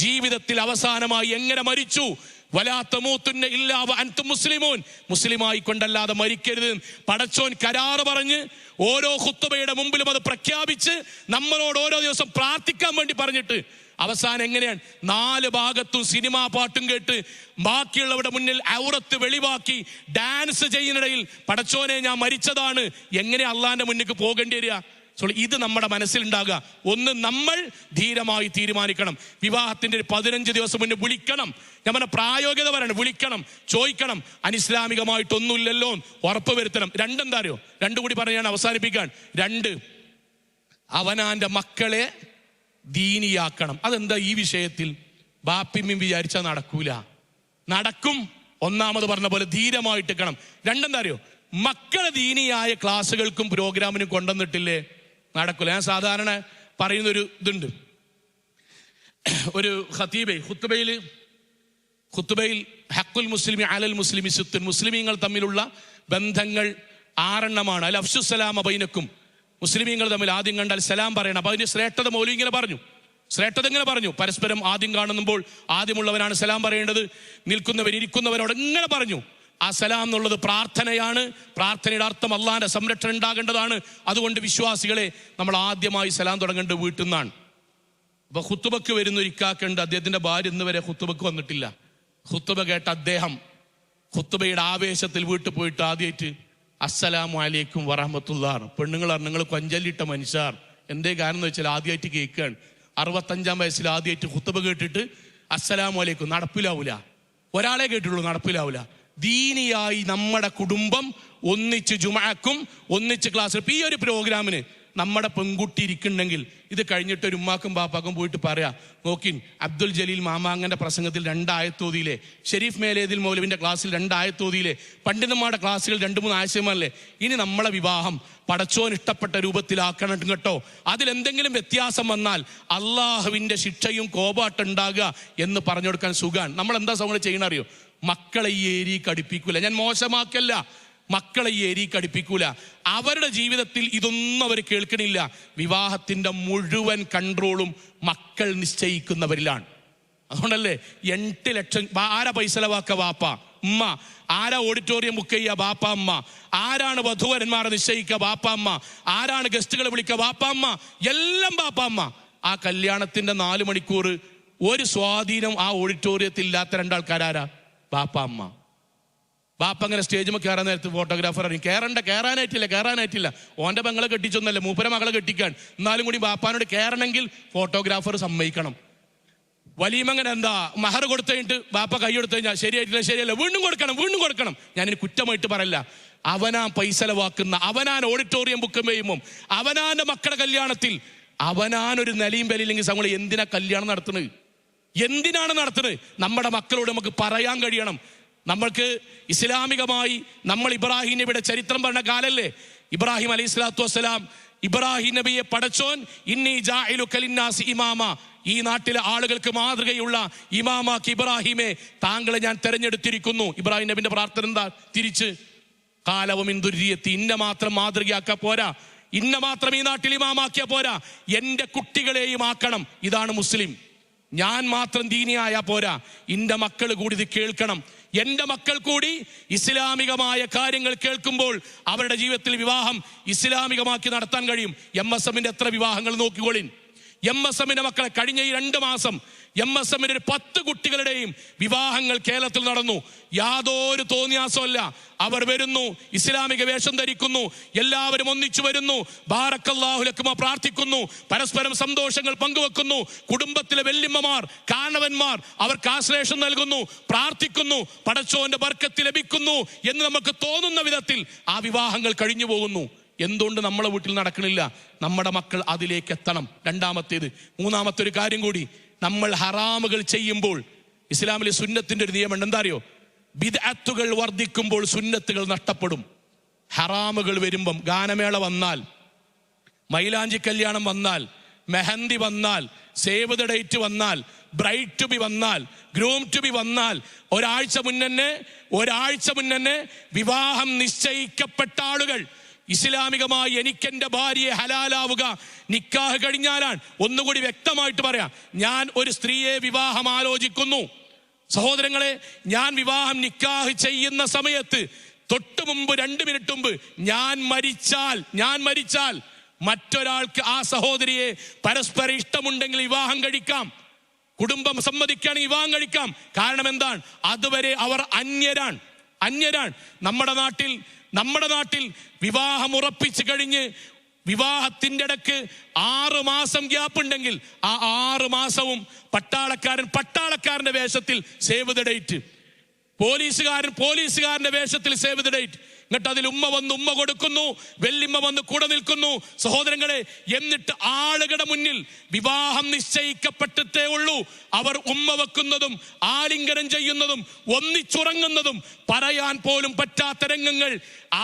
ജീവിതത്തിൽ അവസാനമായി എങ്ങനെ മരിച്ചു? വലാ തമൂതുന്ന ഇല്ലാ വഅൻതും മുസ്ലിമൂൻ. മുസ്ലിമായി കൊണ്ടല്ലാതെ മരിക്കരുത്. പടച്ചോൻ കരാറ് പറഞ്ഞ് ഓരോ ഖുത്ബയുടെ മുമ്പിലും അത് പ്രഖ്യാപിച്ച് നമ്മളോട് ഓരോ ദിവസം പ്രാർത്ഥിക്കാൻ വേണ്ടി പറഞ്ഞിട്ട് അവസാനം എങ്ങനെയാണ്? 4 ഭാഗത്തും സിനിമാ പാട്ടും കേട്ട് ബാക്കിയുള്ളവരുടെ മുന്നിൽ ഔറത്ത് വെളിവാക്കി ഡാൻസ് ചെയ്യുന്നിടയിൽ പടച്ചോനെ ഞാൻ മരിച്ചതാണ്. എങ്ങനെ അള്ളാന്റെ മുന്നിലേക്ക് പോകേണ്ടി വരിക? ഇത് നമ്മുടെ മനസ്സിലുണ്ടാകുക. ഒന്ന്, നമ്മൾ ധീരമായി തീരുമാനിക്കണം. വിവാഹത്തിന്റെ 15 ദിവസം മുന്നേ വിളിക്കണം. ഞാൻ പറഞ്ഞ പ്രായോഗികത പറയണം, വിളിക്കണം, ചോദിക്കണം. അനിസ്ലാമികമായിട്ടൊന്നുമില്ലല്ലോ ഉറപ്പ് വരുത്തണം. 2 എന്താ അറിയോ? 2 കൂടി പറഞ്ഞ് ഞാൻ അവസാനിപ്പിക്കാൻ. 2, അവനാന്റെ മക്കളെ ദീനിയാക്കണം. അതെന്താ ഈ വിഷയത്തിൽ ബാപ്പിമ്മയും വിചാരിച്ചാൽ നടക്കും. ഒന്നാമത് പറഞ്ഞ പോലെ ധീരമായിട്ട് നിൽക്കണം. 2 എന്താ അറിയോ? മക്കളെ ദീനിയായ ക്ലാസ്സുകൾക്കും പ്രോഗ്രാമിനും കൊണ്ടുവന്നിട്ടില്ലേ നടക്കൂല. ഞാൻ സാധാരണ പറയുന്നൊരു ഇതുണ്ട്, ഒരു ഖതീബ് ഖുത്ബയിൽ ഹഖുൽ മുസ്ലിമി അലൽ മുസ്ലിമി സിത്തുൻ, മുസ്ലിമീങ്ങൾ തമ്മിലുള്ള ബന്ധങ്ങൾ 6 അൽ അഫ്ശുസ്സലാമ ബൈനക്കും, മുസ്ലിമീങ്ങൾ തമ്മിൽ ആദ്യം കണ്ടാൽ സലാം പറയണം. അപ്പൊ അതിന്റെ ശ്രേഷ്ഠത മൗലവി ഇങ്ങനെ പറഞ്ഞു, പരസ്പരം ആദ്യം കാണുമ്പോൾ ആദ്യമുള്ളവനാണ് സലാം പറയേണ്ടത്, നിൽക്കുന്നവൻ ഇരിക്കുന്നവനോട് ഇങ്ങനെ പറഞ്ഞു. ആ സലാം എന്നുള്ളത് പ്രാർത്ഥനയാണ്. പ്രാർത്ഥനയുടെ അർത്ഥം അള്ളാന്റെ സംരക്ഷണം ഉണ്ടാകേണ്ടതാണ്. അതുകൊണ്ട് വിശ്വാസികളെ നമ്മൾ ആദ്യമായി സലാം തുടങ്ങേണ്ടത് വീട്ടിൽ നിന്നാണ്. അപ്പൊ ഖുത്ബക്ക് വരുന്ന ഒരു ഇക്കാക്കുണ്ട്, അദ്ദേഹത്തിന്റെ ഭാര്യ ഇന്ന് വരെ ഖുത്ബക്ക് വന്നിട്ടില്ല. ഖുത്ബ കേട്ട അദ്ദേഹം ഖുത്ബയുടെ ആവേശത്തിൽ വീട്ടിൽ പോയിട്ട് ആദ്യമായിട്ട് അസ്സലാമു അലൈക്കും വറഹ്മത്തുള്ളാഹി. പെണ്ണുങ്ങൾ നിങ്ങൾ കൊഞ്ചല്ലിട്ട മനുഷ്യർ, എന്തേ കാരണം എന്ന് വെച്ചാൽ ആദ്യമായിട്ട് കേൾക്കുകയാണ്. 65-ാം വയസ്സിൽ ആദ്യമായിട്ട് ഖുത്ബ കേട്ടിട്ട് അസ്സലാമു അലൈക്കും. നടപ്പിലാവൂല, ഒരാളെ കേട്ടുള്ളൂ, നടപ്പിലാവൂല. ദീനിയായി നമ്മുടെ കുടുംബം ഒന്നിച്ച് ജുമഅക്കും ഒന്നിച്ച് ക്ലാസ്സിൽ ഈ ഒരു പ്രോഗ്രാമിന് നമ്മുടെ പെൺകുട്ടി ഇരിക്കുന്നുണ്ടെങ്കിൽ ഇത് കഴിഞ്ഞിട്ട് ഒരു ഉമ്മാക്കും ബാപ്പാക്കും പോയിട്ട് പറയാ, നോക്കിൻ അബ്ദുൽ ജലീൽ മാമാങ്ങന്റെ പ്രസംഗത്തിൽ 2 ആയത്തോതിയിലെ, ഷെരീഫ് മേലേദിൽ മൗലവിന്റെ ക്ലാസ്സിൽ 2 ആയത്തോതിയിലെ, പണ്ഡിതന്മാരുടെ ക്ലാസ്സുകൾ 2-3 ആശയമല്ലേ, ഇനി നമ്മളെ വിവാഹം പടച്ചോൻ ഇഷ്ടപ്പെട്ട രൂപത്തിലാക്കണം കേട്ടോ. അതിലെന്തെങ്കിലും വ്യത്യാസം വന്നാൽ അള്ളാഹുവിന്റെ ശിക്ഷയും കോപാട്ടുണ്ടാകുക എന്ന് പറഞ്ഞു കൊടുക്കാൻ സുഖാണ്. നമ്മൾ എന്താ സമയം ചെയ്യണ അറിയോ? മക്കളെ ഈ ഏരി കടിപ്പിക്കൂല. ഞാൻ മോശമാക്കല്ല, മക്കളെ ഈ ഏരി കടിപ്പിക്കൂല. അവരുടെ ജീവിതത്തിൽ ഇതൊന്നും അവർ കേൾക്കണില്ല. വിവാഹത്തിന്റെ മുഴുവൻ കൺട്രോളും മക്കൾ നിശ്ചയിക്കുന്നവരിലാണ്. അതുകൊണ്ടല്ലേ 8 ലക്ഷം ആരാ പൈസ ചെലവാക്ക? വാപ്പ ഉമ്മ. ആരാ ഓഡിറ്റോറിയം ബുക്ക് ചെയ്യുക? വാപ്പ അമ്മ. ആരാണ് വധുവരന്മാരെ നിശ്ചയിക്കുക? വാപ്പ അമ്മ. ആരാണ് ഗസ്റ്റുകളെ വിളിക്കുക? വാപ്പ അമ്മ. എല്ലാം വാപ്പ അമ്മ. ആ കല്യാണത്തിന്റെ 4 മണിക്കൂർ ഒരു സ്വാധീനം ആ ഓഡിറ്റോറിയത്തിൽ ഇല്ലാത്ത 2 ആൾക്കാരാരാ? വാപ്പ അമ്മ. ബാപ്പ അങ്ങനെ സ്റ്റേജിൽ കയറാൻ നേരത്ത് ഫോട്ടോഗ്രാഫർ അറിയും, കയറാനായിട്ടില്ല. ഓന്റെ പെങ്ങളെ കെട്ടിച്ചൊന്നല്ല, മൂപ്പര മകളെ കെട്ടിക്കാൻ. എന്നാലും കൂടി ബാപ്പാനോട് കയറണമെങ്കിൽ ഫോട്ടോഗ്രാഫർ സമ്മതിക്കണം. വലീമങ്ങനെ എന്താ മഹർ കൊടുത്തു കഴിഞ്ഞിട്ട് ബാപ്പ കൈ കൊടുത്തു കഴിഞ്ഞാൽ ശരിയല്ല, വീണ്ടും കൊടുക്കണം. ഞാനിനി കുറ്റമായിട്ട് പറയില്ല. അവനാ പൈസ ചെലവാക്കുന്ന, അവനാൻ ഓഡിറ്റോറിയം ബുക്ക് ചെയ്യുമ്പോൾ, അവനാന്റെ മക്കളുടെ കല്യാണത്തിൽ അവനാനൊരു നിലയും വിലയില്ലെങ്കിൽ നമ്മൾ എന്തിനാ കല്യാണം നടത്തുന്നത്? എന്തിനാണ് നടത്തുന്നത്? നമ്മുടെ മക്കളോട് നമുക്ക് പറയാൻ കഴിയണം. നമ്മൾക്ക് ഇസ്ലാമികമായി നമ്മൾ ഇബ്രാഹിം നബിയുടെ ചരിത്രം പറഞ്ഞ കാലല്ലേ? ഇബ്രാഹിം അലൈഹി സ്വലാത്തു വസ്സലാം, ഇബ്രാഹിം നബിയെ പടച്ചോൻ ഇന്നി ജാഇലുക ലിന്നാസി ഇമാമ, ഈ നാട്ടിലെ ആളുകൾക്ക് മാതൃകയുള്ള ഇമാമാക്കി ഇബ്രാഹിമെ താങ്കളെ ഞാൻ തെരഞ്ഞെടുത്തിരിക്കുന്നു. ഇബ്രാഹിം നബിന്റെ പ്രാർത്ഥന എന്താ? തിരിച്ച് കാലവമിൻ ദുര്യത്തി, ഇന്ന മാത്രം മാതൃകയാക്ക പോരാ, ഇന്ന മാത്രം ഈ നാട്ടിൽ ഇമാമാക്കിയ പോരാ, എന്റെ കുട്ടികളെയും ആക്കണം. ഇതാണ് മുസ്ലിം. ഞാൻ മാത്രം ദീനിയായ പോരാ, എന്റെ മക്കൾ കൂടി ഇത് കേൾക്കണം. എന്റെ മക്കൾ കൂടി ഇസ്ലാമികമായ കാര്യങ്ങൾ കേൾക്കുമ്പോൾ അവരുടെ ജീവിതത്തിൽ വിവാഹം ഇസ്ലാമികമാക്കി നടത്താൻ കഴിയും. MSMന്റെ എത്ര വിവാഹങ്ങൾ നോക്കിക്കോളിൻ. MSMന്റെ മക്കളെ കഴിഞ്ഞ ഈ 2 മാസം MSMന്റെ ഒരു 10 കുട്ടികളുടെയും വിവാഹങ്ങൾ കേരളത്തിൽ നടന്നു. യാതൊരു തോന്നിയാസമല്ല. അവർ വരുന്നു, ഇസ്ലാമിക വേഷം ധരിക്കുന്നു, എല്ലാവരും ഒന്നിച്ചു വരുന്നു, ബാറക്കല്ലാഹു ലക്കുമ പ്രാർത്ഥിക്കുന്നു, പരസ്പരം സന്തോഷങ്ങൾ പങ്കുവെക്കുന്നു. കുടുംബത്തിലെ വല്യമ്മമാർ, കാരണവന്മാർ അവർക്ക് ആശ്ലേഷം നൽകുന്നു, പ്രാർത്ഥിക്കുന്നു, പടച്ചോന്റെ ബർക്കത്ത് ലഭിക്കുന്നു എന്ന് നമുക്ക് തോന്നുന്ന വിധത്തിൽ ആ വിവാഹങ്ങൾ കഴിഞ്ഞു പോകുന്നു. എന്തുകൊണ്ട് നമ്മളെ വീട്ടിൽ നടക്കണില്ല? നമ്മുടെ മക്കൾ അതിലേക്ക് എത്തണം. രണ്ടാമത്തേത്. മൂന്നാമത്തെ ഒരു കാര്യം കൂടി, നമ്മൾ ഹറാമുകൾ ചെയ്യുമ്പോൾ ഇസ്ലാമിലെ സുന്നത്തിന്റെ ഒരു നിയമം എന്താ അറിയോ? ബിദ്അത്തുകൾ വർദ്ധിക്കുമ്പോൾ സുന്നത്തുകൾ നഷ്ടപ്പെടും. ഹറാമുകൾ വരുമ്പം, ഗാനമേള വന്നാൽ, മൈലാഞ്ചി കല്യാണം വന്നാൽ, മെഹന്തി വന്നാൽ, സേവ് ദ ഡേറ്റ് വന്നാൽ, ബ്രൈഡ് ടു ബി വന്നാൽ, ഗ്രൂം ടു ബി വന്നാൽ, ഒരാഴ്ച മുന്നേ വിവാഹം നിശ്ചയിക്കപ്പെട്ട ആളുകൾ ഇസ്ലാമികമായി എനിക്കെന്റെ ഭാര്യയെ ഹലാലാവുക നിക്കാഹ് കഴിഞ്ഞാലാണ്. ഒന്നുകൂടി വ്യക്തമായിട്ട് പറയാം, ഞാൻ ഒരു സ്ത്രീയെ വിവാഹം ആലോചിക്കുന്നു. സഹോദരങ്ങളെ, ഞാൻ വിവാഹം നിക്കാഹ് ചെയ്യുന്ന സമയത്ത് തൊട്ട് മുമ്പ് 2 മിനിറ്റ് മുമ്പ് ഞാൻ മരിച്ചാൽ മറ്റൊരാൾക്ക് ആ സഹോദരിയെ പരസ്പരം ഇഷ്ടമുണ്ടെങ്കിൽ വിവാഹം കഴിക്കാം. കുടുംബം സമ്മതിക്കുകയാണെങ്കിൽ വിവാഹം കഴിക്കാം. കാരണം എന്താണ്? അതുവരെ അവർ അന്യരാണ്. നമ്മുടെ നാട്ടിൽ വിവാഹം ഉറപ്പിച്ചു കഴിഞ്ഞ് വിവാഹത്തിന്റെ ഇടക്ക് 6 മാസം ഗ്യാപ്പ് ഉണ്ടെങ്കിൽ ആ 6 മാസവും പട്ടാളക്കാരന്റെ വേഷത്തിൽ സേവ് ദ ഡേറ്റ്, പോലീസുകാരന്റെ വേഷത്തിൽ സേവ് ദ ഡേറ്റ്, എന്നിട്ട് അതിൽ ഉമ്മ വന്ന് ഉമ്മ കൊടുക്കുന്നു, വെല്ലിമ്മ വന്ന് കൂടെ നിൽക്കുന്നു. സഹോദരങ്ങളെ, എന്നിട്ട് ആളുകളുടെ മുന്നിൽ വിവാഹം നിശ്ചയിക്കപ്പെട്ടിട്ടേ ഉള്ളൂ അവർ ഉമ്മ വെക്കുന്നതും ആലിംഗനം ചെയ്യുന്നതും ഒന്നിച്ചുറങ്ങുന്നതും പറയാൻ പോലും പറ്റാത്ത രംഗങ്ങൾ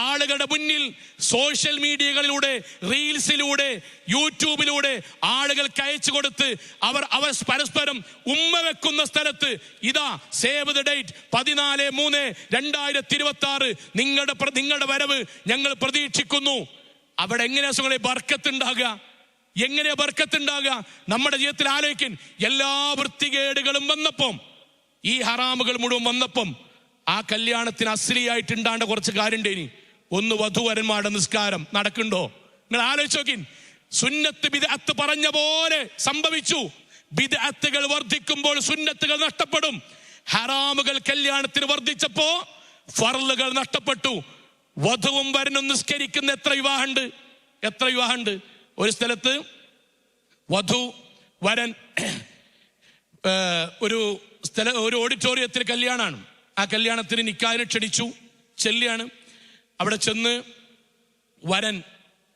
ആളുകളുടെ മുന്നിൽ സോഷ്യൽ മീഡിയകളിലൂടെ, റീൽസിലൂടെ, യൂട്യൂബിലൂടെ ആളുകൾക്ക് അയച്ചു കൊടുത്ത് അവർ പരസ്പരം ഉമ്മ വെക്കുന്ന സ്ഥലത്ത് ഇതാ സേവ് ദ ഡേറ്റ് 14/3/2026 നിങ്ങളുടെ വരവ് ഞങ്ങൾ പ്രതീക്ഷിക്കുന്നു. അവിടെ എങ്ങനെയാ ബർക്കത്തുണ്ടാകുക? എങ്ങനെയാ ബർക്കത്തുണ്ടാകുക? നമ്മുടെ ജീവിതത്തിൽ ആലോചിക്കാൻ എല്ലാ വൃത്തികേടുകളും വന്നപ്പം, ഈ ഹറാമുകൾ മുഴുവൻ വന്നപ്പം ആ കല്യാണത്തിന് അസ്ലിയായിട്ടുണ്ടാണ്ട കുറച്ച് കാര്യമുണ്ട്. ഇനി ഒന്ന്, വധുവരന്മാരുടെ നിസ്കാരം നടക്കുന്നുണ്ടോ? നിങ്ങൾ ആലോചിച്ച് നോക്കിൻ. സുന്നത്ത് ബിദ്അത്ത് പറഞ്ഞ പോലെ സംഭവിച്ചു. ബിദ്അത്തുകൾ വർദ്ധിക്കുമ്പോൾ സുന്നത്തുകൾ നഷ്ടപ്പെടും. ഹറാമുകൾ കല്യാണത്തിന് വർദ്ധിച്ചപ്പോ ഫർളുകൾ നഷ്ടപ്പെട്ടു. വധുവും വരനും നിസ്കരിക്കുന്ന എത്ര വിവാഹമുണ്ട്? ഒരു സ്ഥലത്ത് വധു വരൻ ഒരു ഓഡിറ്റോറിയത്തിൽ കല്യാണമാണ്. ആ കല്യാണത്തിന് നിക്കാഹിന് ക്ഷണിച്ചു, ചെല്ലിയാണ്. അവിടെ ചെന്ന് വരൻ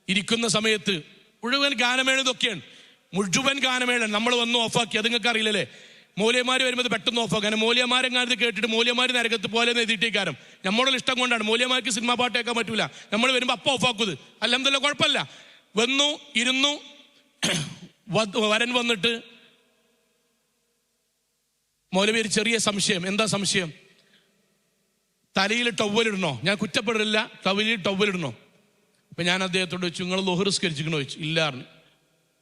ഇരിക്കുന്ന സമയത്ത് മുഴുവൻ ഗാനമേള ഇതൊക്കെയാണ്, മുഴുവൻ ഗാനമേള. നമ്മൾ വന്ന് ഓഫാക്കി, അത് നിങ്ങൾക്ക് അറിയില്ലല്ലേ? മൂല്യമാർ വരുമ്പോൾ പെട്ടെന്ന് ഓഫാക്കും. കാരണം മൂല്യമാരെങ്ങാനത് കേട്ടിട്ട് മൂല്യമാർ നരകത്ത് പോലെ എഴുതിയിട്ടേക്കാരം. നമ്മളുടെ ഇഷ്ടം കൊണ്ടാണ്. മൂല്യമാർക്ക് സിനിമാ പാട്ട് കേൾക്കാൻ പറ്റൂല. നമ്മൾ വരുമ്പോൾ അപ്പം ഓഫാക്കുന്നത്. അല്ലെന്തല്ല, കുഴപ്പമില്ല. വന്നു, ഇരുന്നു. വരൻ വന്നിട്ട് മൗലവി ഒരു ചെറിയ സംശയം. എന്താ സംശയം? തലയിൽ ടവലിടണോ? ഞാൻ കുറ്റപ്പെടില്ല, തലയിൽ ടവലിടണോ? അപ്പൊ ഞാൻ അദ്ദേഹത്തോട് ചോദിച്ചു, നിങ്ങൾ ളുഹർ സ്കരിച്ചിക്കണോ ചോദിച്ചു. ഇല്ലായിരുന്നു.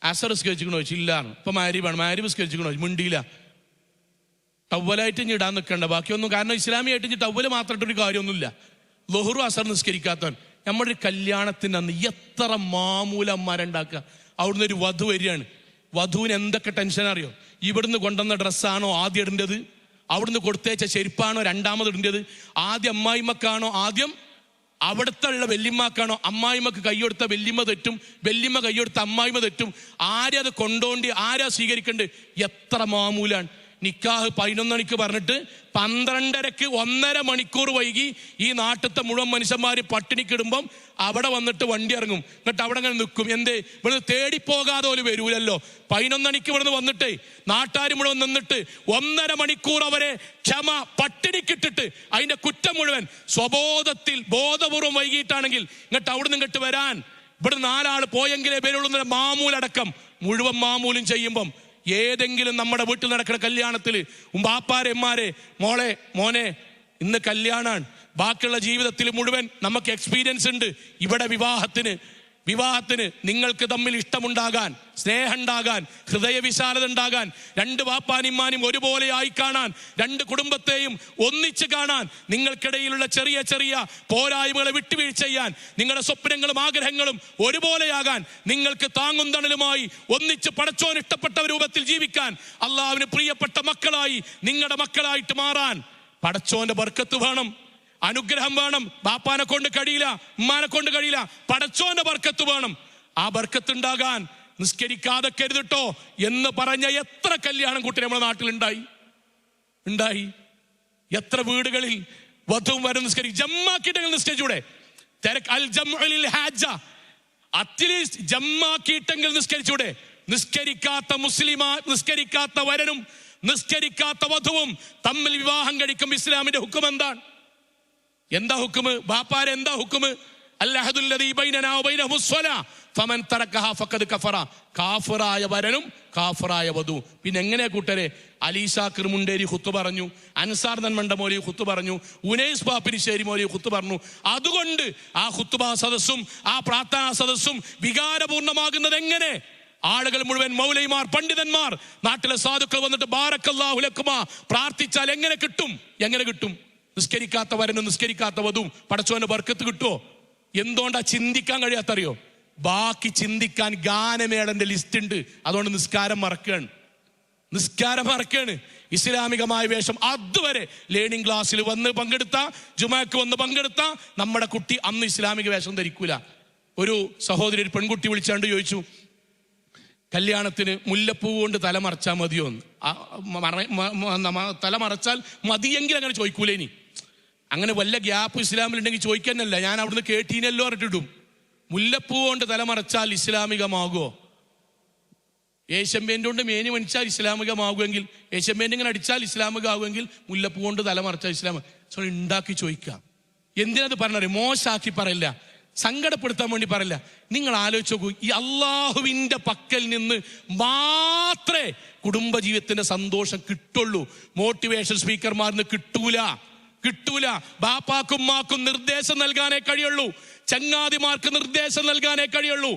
അസർ സ്കരിച്ചിക്കണോ ചോദിച്ചു. ഇല്ലായിരുന്നു. ഇപ്പൊ മാരിബ് സ്കരിച്ചിക്കണോ ചോദിച്ചു. മുണ്ടിയില്ല. ടവലായിട്ട് ഇനി ഇടാൻ നിൽക്കണ്ട, ബാക്കിയൊന്നും. കാരണം ഇസ്ലാമിയായിട്ട് ഇനി ടവല് മാത്രമായിട്ടൊരു കാര്യമൊന്നുമില്ല. ളുഹറും അസർ നിസ്കരിക്കാത്തവൻ. നമ്മുടെ ഒരു കല്യാണത്തിന് അന്ന് എത്ര മാമൂലന്മാരുണ്ടാക്കുക. അവിടുന്ന് ഒരു വധു വരികയാണ്. വധുവിന് എന്തൊക്കെ ടെൻഷൻ അറിയോ? ഇവിടുന്ന് കൊണ്ടുവന്ന ഡ്രസ്സാണോ ആദ്യം ഇടേണ്ടത്? അവിടുന്ന് കൊടുത്തേച്ച ചെരുപ്പാണോ രണ്ടാമത് ഇടേണ്ടത്? ആദ്യം അമ്മായിമ്മക്കാണോ? ആദ്യം അവിടുത്തെ ഉള്ള വെല്ലിമ്മക്കാണോ? അമ്മായിമ്മക്ക് കൈയെടുത്ത വെല്ലിമ്മ തെറ്റും, വെല്ലിമ്മ കൈയെടുത്ത അമ്മായിമ്മ തെറ്റും. ആരാ അത് കൊണ്ടോണ്ടി, ആരാ സ്വീകരിക്കേണ്ടത്? എത്ര മാമൂലാണ്. നിക്കാഹ് 11 മണിക്ക് പറഞ്ഞിട്ട് 12:30 1.5 മണിക്കൂർ വൈകി ഈ നാട്ടിലത്തെ മുഴുവൻ മനുഷ്യന്മാര് പട്ടിണിക്കിടുമ്പം അവിടെ വന്നിട്ട് വണ്ടി ഇറങ്ങും. എന്നിട്ട് അവിടെ അങ്ങനെ നിൽക്കും. എന്തേ? ഇവിടുന്ന് തേടിപ്പോകാതെ പോലും വരൂലല്ലോ. 11 മണിക്ക് ഇവിടുന്ന് വന്നിട്ടേ നാട്ടുകാർ മുഴുവൻ നിന്നിട്ട് 1.5 മണിക്കൂർ അവരെ പട്ടിണിക്കിട്ടിട്ട് അതിന്റെ കുറ്റം മുഴുവൻ സ്വബോധത്തിൽ ബോധപൂർവം വൈകിട്ടാണെങ്കിൽ എന്നിട്ട് അവിടെ നിന്ന് ഇങ്ങോട്ട് വരാൻ ഇവിടെ 4 ആൾ പോയെങ്കിലേ പേരുള്ള മാമൂലടക്കം മുഴുവൻ മാമൂലും ചെയ്യുമ്പം ഏതെങ്കിലും നമ്മുടെ വീട്ടിൽ നടക്കുന്ന കല്യാണത്തിൽ ബാപ്പാരെ എമ്മാരെ മോനെ ഇന്ന് കല്യാണാണ്, ബാക്കിയുള്ള ജീവിതത്തിൽ മുഴുവൻ നമുക്ക് എക്സ്പീരിയൻസ് ഉണ്ട്. ഇവിടെ വിവാഹത്തിന് നിങ്ങൾക്ക് തമ്മിൽ ഇഷ്ടമുണ്ടാകാൻ, സ്നേഹം ഉണ്ടാകാൻ, ഹൃദയവിശാലത ഉണ്ടാകാൻ, 2 വാപ്പാനിമ്മാനും ഒരുപോലെ ആയി കാണാൻ, 2 കുടുംബത്തെയും ഒന്നിച്ച് കാണാൻ, നിങ്ങൾക്കിടയിലുള്ള ചെറിയ ചെറിയ പോരായ്മകളെ വിട്ടുവീഴ്ച ചെയ്യാൻ, നിങ്ങളുടെ സ്വപ്നങ്ങളും ആഗ്രഹങ്ങളും ഒരുപോലെയാകാൻ, നിങ്ങൾക്ക് താങ്ങും തണലുമായി ഒന്നിച്ച് പടച്ചോൻ ഇഷ്ടപ്പെട്ട രൂപത്തിൽ ജീവിക്കാൻ, അള്ളാഹുവിന് പ്രിയപ്പെട്ട മക്കളായി നിങ്ങളുടെ മക്കളായിട്ട് മാറാൻ പടച്ചോന്റെ ബർക്കത്ത് വേണം, അനുഗ്രഹം വേണം. ബാപ്പാനെ കൊണ്ട് കഴിയില്ല, ഉമ്മാനെ കൊണ്ട് കഴിയില്ല, പടച്ചോന്റെ ബർക്കത്ത് വേണം. ആ ബർക്കത്ത് ഉണ്ടാകാൻ നിസ്കരിക്കാതെ കരുതിട്ടോ എന്ന് പറഞ്ഞ എത്ര കല്യാണം കൂട്ടി നമ്മുടെ നാട്ടിൽ ഉണ്ടായി. എത്ര വീടുകളിൽ വധുവും വരും ജമ്മാക്കിയിട്ടെങ്കിൽ നിസ്കരിച്ചൂടെ? അറ്റ്ലീസ്റ്റ് ജമ്മാക്കിയിട്ടെങ്കിൽ നിസ്കരിച്ചൂടെ? നിസ്കരിക്കാത്ത നിസ്കരിക്കാത്ത വരനും നിസ്കരിക്കാത്ത വധുവും തമ്മിൽ വിവാഹം കഴിക്കും. ഇസ്ലാമിന്റെ ഹുക്കം എന്താണ്? എന്താ ഹുക്കുമ്? ബാപ്പാരെ എന്താ ഹുക്കുമ്? അൽഅഹദുല്ലദീ ബൈനനാ വബൈനഹുസ് സ്വലാ ഫമൻ തറക്കഹാ ഫഖദ് കഫറ. കാഫിറായ വരനും കാഫിറായ വധു. പിന്നെ എങ്ങനെയാ കൂട്ടരെ? അലീസാക്കിർ മുണ്ടേരി ഖുത്ബ പറഞ്ഞു, അൻസാർ നന്മണ്ട മൗലവി ഖുത്ബ പറഞ്ഞു, ഉനൈസ് പാപ്പിനിശ്ശേരി മൗലവി ഖുത്ബ പറഞ്ഞു. അതുകൊണ്ട് ആ ഖുത്ബ സദസ്സും ആ പ്രാർത്ഥനാ സദസ്സും വികാരപൂർണമാകുന്നത് എങ്ങനെ? ആളുകൾ മുഴുവൻ മൗലവിമാർ, പണ്ഡിതന്മാർ, നാട്ടിലെ സാധുക്കൾ വന്നിട്ട് ബാറക്കല്ലാഹു ലക്കുമാ പ്രാർത്ഥിച്ചാൽ എങ്ങനെ കിട്ടും? നിസ്കരിക്കാത്ത വരനും നിസ്കരിക്കാത്ത വധുവും പടച്ചോന്റെ ബർക്കത്ത് കിട്ടുമോ? എന്തുകൊണ്ടാ ചിന്തിക്കാൻ കഴിയാത്തറിയോ? ബാക്കി ചിന്തിക്കാൻ ഗാനമേളന്റെ ലിസ്റ്റ് ഉണ്ട്. അതുകൊണ്ട് നിസ്കാരം മറക്കാണ്. ഇസ്ലാമികമായ വേഷം അതുവരെ ലേണിംഗ് ക്ലാസ്സിൽ വന്ന് പങ്കെടുത്ത, ജുമാക്ക് വന്ന് പങ്കെടുത്ത നമ്മുടെ കുട്ടി അന്ന് ഇസ്ലാമിക വേഷം ധരിക്കൂല. ഒരു സഹോദരി, ഒരു പെൺകുട്ടി വിളിച്ചാണ്ട് ചോദിച്ചു, കല്യാണത്തിന് മുല്ലപ്പൂ കൊണ്ട് തല മറച്ചാൽ മതിയോ എന്ന്. തല മറച്ചാൽ മതിയെങ്കിൽ അങ്ങനെ ചോദിക്കൂലേ? ഇനി അങ്ങനെ വല്ല ഗ്യാപ്പ് ഇസ്ലാമിലുണ്ടെങ്കിൽ ചോദിക്കാനല്ല, ഞാൻ അവിടുന്ന് കേട്ടീനല്ലോ പറഞ്ഞിട്ടിടും. മുല്ലപ്പൂ കൊണ്ട് തലമറച്ചാൽ ഇസ്ലാമികമാകുമോ? ഏഷ്യൻ പെയിന്റ് കൊണ്ട് മേനി മണിച്ചാൽ ഇസ്ലാമികമാകുമെങ്കിൽ, ഏഷ്യൻ പെയിന്റ് ഇങ്ങനെ അടിച്ചാൽ ഇസ്ലാമികമാകുമെങ്കിൽ മുല്ലപ്പൂ കൊണ്ട് തലമറച്ചാൽ ഇസ്ലാം ഉണ്ടാക്കി ചോദിക്കാം. എന്തിനത് പറഞ്ഞറിയാം? മോശാക്കി പറയില്ല, സങ്കടപ്പെടുത്താൻ വേണ്ടി പറയില്ല. നിങ്ങൾ ആലോചിച്ച് നോക്കൂ, ഈ അള്ളാഹുവിന്റെ പക്കൽ നിന്ന് മാത്രമേ കുടുംബജീവിതത്തിന്റെ സന്തോഷം കിട്ടുള്ളൂ. മോട്ടിവേഷൻ സ്പീക്കർമാരിന്ന് കിട്ടൂല. ബാപ്പാക്കും മാക്കും നിർദ്ദേശം നൽകാനേ കഴിയുള്ളൂ, ചങ്ങാതിമാർക്ക് നിർദ്ദേശം നൽകാനേ കഴിയുള്ളൂ.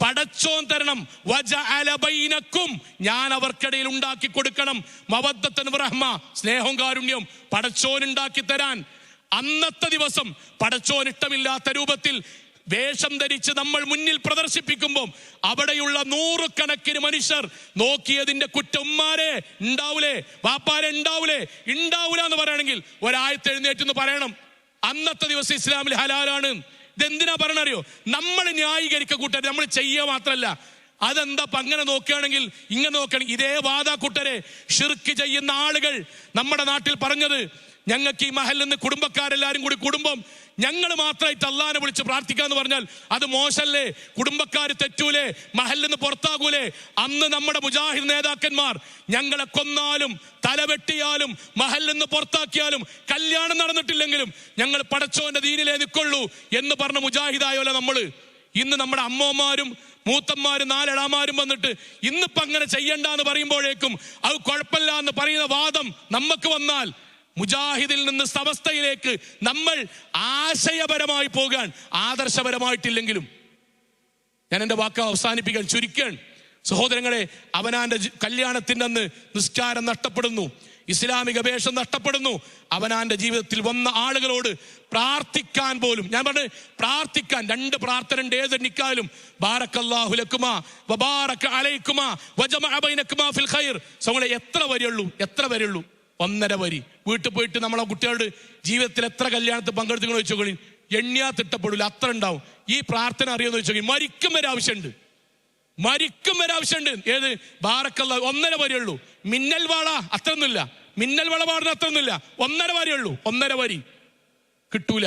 പടച്ചോൻ തരണം. വജഅല ബൈനക്കും, ഞാൻ അവർക്കിടയിൽ ഉണ്ടാക്കി കൊടുക്കണം. മവദ്ദത്തൻ റഹ്മ, സ്നേഹവും കാരുണ്യവും പടച്ചോൻ ഉണ്ടാക്കി തരാൻ. അന്നത്തെ ദിവസം പടച്ചോൻ ഇഷ്ടമില്ലാത്ത രൂപത്തിൽ വേഷം ധരിച്ച് നമ്മൾ മുന്നിൽ പ്രദർശിപ്പിക്കുമ്പോൾ അവിടെയുള്ള നൂറുകണക്കിന് മനുഷ്യർ നോക്കിയതിന്റെ കുറ്റം ഉമ്മാരെ ഉണ്ടാവൂലേ, വാപ്പാരെ ഉണ്ടാവൂലേ എന്ന് പറയണമെങ്കിൽ ഒരായത്ത് എഴുന്നേറ്റെന്ന് പറയണം, അന്നത്തെ ദിവസം ഇസ്ലാമിൽ ഹലാലാണ്. ഇതെന്തിനാ പറയണറിയോ? നമ്മൾ ന്യായീകരിക്ക കൂട്ടരെ, നമ്മൾ ചെയ്യുക മാത്രല്ല. അതെന്താ അങ്ങനെ നോക്കുകയാണെങ്കിൽ ഇങ്ങനെ നോക്കുകയാണെങ്കിൽ ഇതേ വാദ കൂട്ടരെ ഷിർക്ക് ചെയ്യുന്ന ആളുകൾ നമ്മുടെ നാട്ടിൽ പറഞ്ഞത്, ഞങ്ങൾക്ക് ഈ മഹലിൽ നിന്ന് കുടുംബക്കാരെല്ലാരും കൂടി കുടുംബം ഞങ്ങൾ മാത്രമായിട്ട് അള്ളാനെ വിളിച്ച് പ്രാർത്ഥിക്കാന്ന് പറഞ്ഞാൽ അത് മോശല്ലേ? കുടുംബക്കാർ തെറ്റൂലേ? മഹലിൽ നിന്ന് പുറത്താകൂലേ? അന്ന് നമ്മുടെ മുജാഹിദ് നേതാക്കന്മാർ ഞങ്ങളെ കൊന്നാലും തലവെട്ടിയാലും മഹലിൽ നിന്ന് പുറത്താക്കിയാലും കല്യാണം നടന്നിട്ടില്ലെങ്കിലും ഞങ്ങൾ പടച്ചോന്റെ ദീനിലേ നിൽക്കുള്ളൂ എന്ന് പറഞ്ഞ മുജാഹിദായോല നമ്മള്. ഇന്ന് നമ്മുടെ അമ്മമാരും മൂത്തന്മാരും 4 എളാമാരും വന്നിട്ട് ഇന്നിപ്പോ അങ്ങനെ ചെയ്യണ്ടെന്ന് പറയുമ്പോഴേക്കും അത് കുഴപ്പമില്ല എന്ന് പറയുന്ന വാദം നമുക്ക് വന്നാൽ മുജാഹിദിൽ നിന്ന് സമസ്തയിലേക്ക് നമ്മൾ ആശയപരമായി പോകാൻ, ആദർശപരമായിട്ടില്ലെങ്കിലും. ഞാൻ എൻ്റെ വാക്ക് അവസാനിപ്പിക്കാൻ ചുരുക്കാൻ. സഹോദരങ്ങളെ, അവനാന്റെ കല്യാണത്തിൻ്റെ അന്ന് നിസ്കാരം നഷ്ടപ്പെടുന്നു, ഇസ്ലാമിക വേഷം നഷ്ടപ്പെടുന്നു. അവനാന്റെ ജീവിതത്തിൽ വന്ന ആളുകളോട് പ്രാർത്ഥിക്കാൻ പോലും, ഞാൻ പറഞ്ഞു പ്രാർത്ഥിക്കാൻ, 2 പ്രാർത്ഥന ഉണ്ട് ഏത് നിക്കാലും. ബാറക്കല്ലാഹു ലക്കുമാ വബാറക അലൈക്കുമാ വജമഅ ബൈനക്കുമാ ഫിൽ ഖൈർ. സഹോദരങ്ങളെ, എത്ര വരെയുള്ളൂ? 1.5 വരി. വീട്ടിൽ പോയിട്ട് നമ്മളെ കുട്ടികളുടെ ജീവിതത്തിൽ എത്ര കല്യാണത്തിൽ പങ്കെടുത്തുകൊണ്ട് വെച്ചോളി, എണ്ണിയാ തിട്ടപ്പെടില്ല, അത്ര ഉണ്ടാവും. ഈ പ്രാർത്ഥന അറിയാന്ന് വെച്ചോളി, മരിക്കും വരെ ആവശ്യമുണ്ട്. ഏത് ബാറക്കല്ല 1.5 വരിയുള്ളൂ. മിന്നൽ വാള അത്രയൊന്നുമില്ല, മിന്നൽ വള പാടുന്ന അത്രയൊന്നുമില്ല, 1.5 വരിയുള്ളൂ. 1.5 വരി കിട്ടൂല.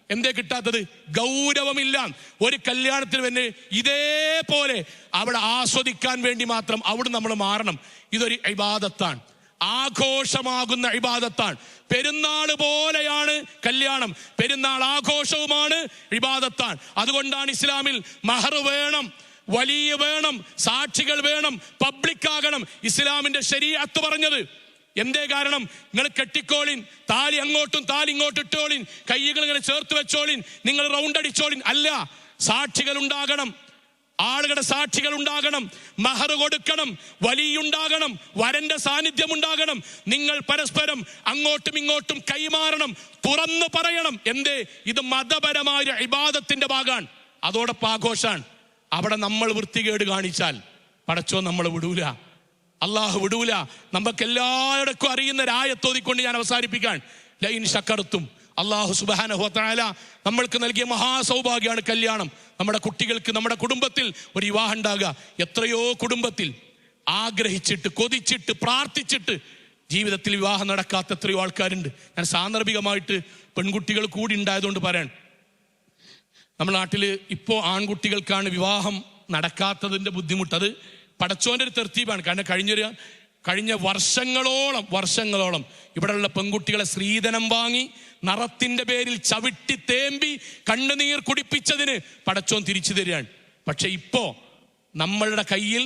എന്തേ കിട്ടാത്തത്? ഗൗരവമില്ല. ഒരു കല്യാണത്തിന് തന്നെ ഇതേപോലെ അവിടെ ആസ്വദിക്കാൻ വേണ്ടി മാത്രം അവിടെ നമ്മൾ മാറണം. ഇതൊരു ഇബാദത്താണ്, ആഘോഷമാകുന്ന ഇബാദത്താണ്. പെരുന്നാൾ പോലെയാണ് കല്യാണം, പെരുന്നാൾ ആഘോഷവുമാണ്, ഇബാദത്താണ്. അതുകൊണ്ടാണ് ഇസ്ലാമിൽ മഹർ വേണം, വലിയ വേണം, സാക്ഷികൾ വേണം, പബ്ലിക് ആകണം ഇസ്ലാമിന്റെ ശരീഅത്ത് പറഞ്ഞത്. എന്തേ കാരണം? നിങ്ങൾ കെട്ടിക്കോളിൻ, താലി അങ്ങോട്ടും താലി ഇങ്ങോട്ടും ഇട്ടോളിൻ, കൈകൾ ഇങ്ങനെ ചേർത്ത് വെച്ചോളിൻ, നിങ്ങൾ റൗണ്ട് അടിച്ചോളിൻ. അല്ല, സാക്ഷികൾ ഉണ്ടാകണം, ആളുകളുടെ സാക്ഷികൾ ഉണ്ടാകണം, മഹർ കൊടുക്കണം, വലിയുണ്ടാകണം, വരന്റെ സാന്നിധ്യം ഉണ്ടാകണം. നിങ്ങൾ പരസ്പരം അങ്ങോട്ടും ഇങ്ങോട്ടും കൈമാറണം, തുറന്നു പറയണം. എന്തേ? ഇത് മതപരമായ ഇബാദത്തിന്റെ ഭാഗമാണ്, അതോടൊപ്പം ആഘോഷാണ്. അവിടെ നമ്മൾ വൃത്തികേട് കാണിച്ചാൽ പടച്ചോ നമ്മളെ വിടൂല, അള്ളാഹു വിടൂല. നമുക്ക് എല്ലാവർക്കും അറിയുന്ന ഒരായത്തോതിക്കൊണ്ട് ഞാൻ അവസാനിപ്പിക്കാൻ. ലൈൻ ശക്കർത്തും, അള്ളാഹു സുബ്ഹാനഹു വ തആല നമ്മൾക്ക് നൽകിയ മഹാസൗഭാഗ്യമാണ് കല്യാണം. നമ്മുടെ കുട്ടികൾക്ക് നമ്മുടെ കുടുംബത്തിൽ ഒരു വിവാഹം ഉണ്ടാകുക. എത്രയോ കുടുംബത്തിൽ ആഗ്രഹിച്ചിട്ട് കൊതിച്ചിട്ട് പ്രാർത്ഥിച്ചിട്ട് ജീവിതത്തിൽ വിവാഹം നടക്കാത്ത എത്രയോ ആൾക്കാരുണ്ട്. ഞാൻ സാന്ദർഭികമായിട്ട് പെൺകുട്ടികൾ കൂടി ഉണ്ടായതുകൊണ്ട് പറയാൻ, നമ്മുടെ നാട്ടിൽ ഇപ്പോൾ ആൺകുട്ടികൾക്കാണ് വിവാഹം നടക്കാത്തതിൻ്റെ ബുദ്ധിമുട്ട്. അത് പടച്ചോൻ്റെ ഒരു തെർത്തീബാണ്. കാരണം കഴിഞ്ഞ വർഷങ്ങളോളം ഇവിടെയുള്ള പെൺകുട്ടികളെ സ്ത്രീധനം വാങ്ങി നിറത്തിന്റെ പേരിൽ ചവിട്ടി തേമ്പി കണ്ണുനീർ കുടിപ്പിച്ചതിന് പടച്ചോൻ തിരിച്ചു തരികയാണ്. പക്ഷെ ഇപ്പോ നമ്മളുടെ കയ്യിൽ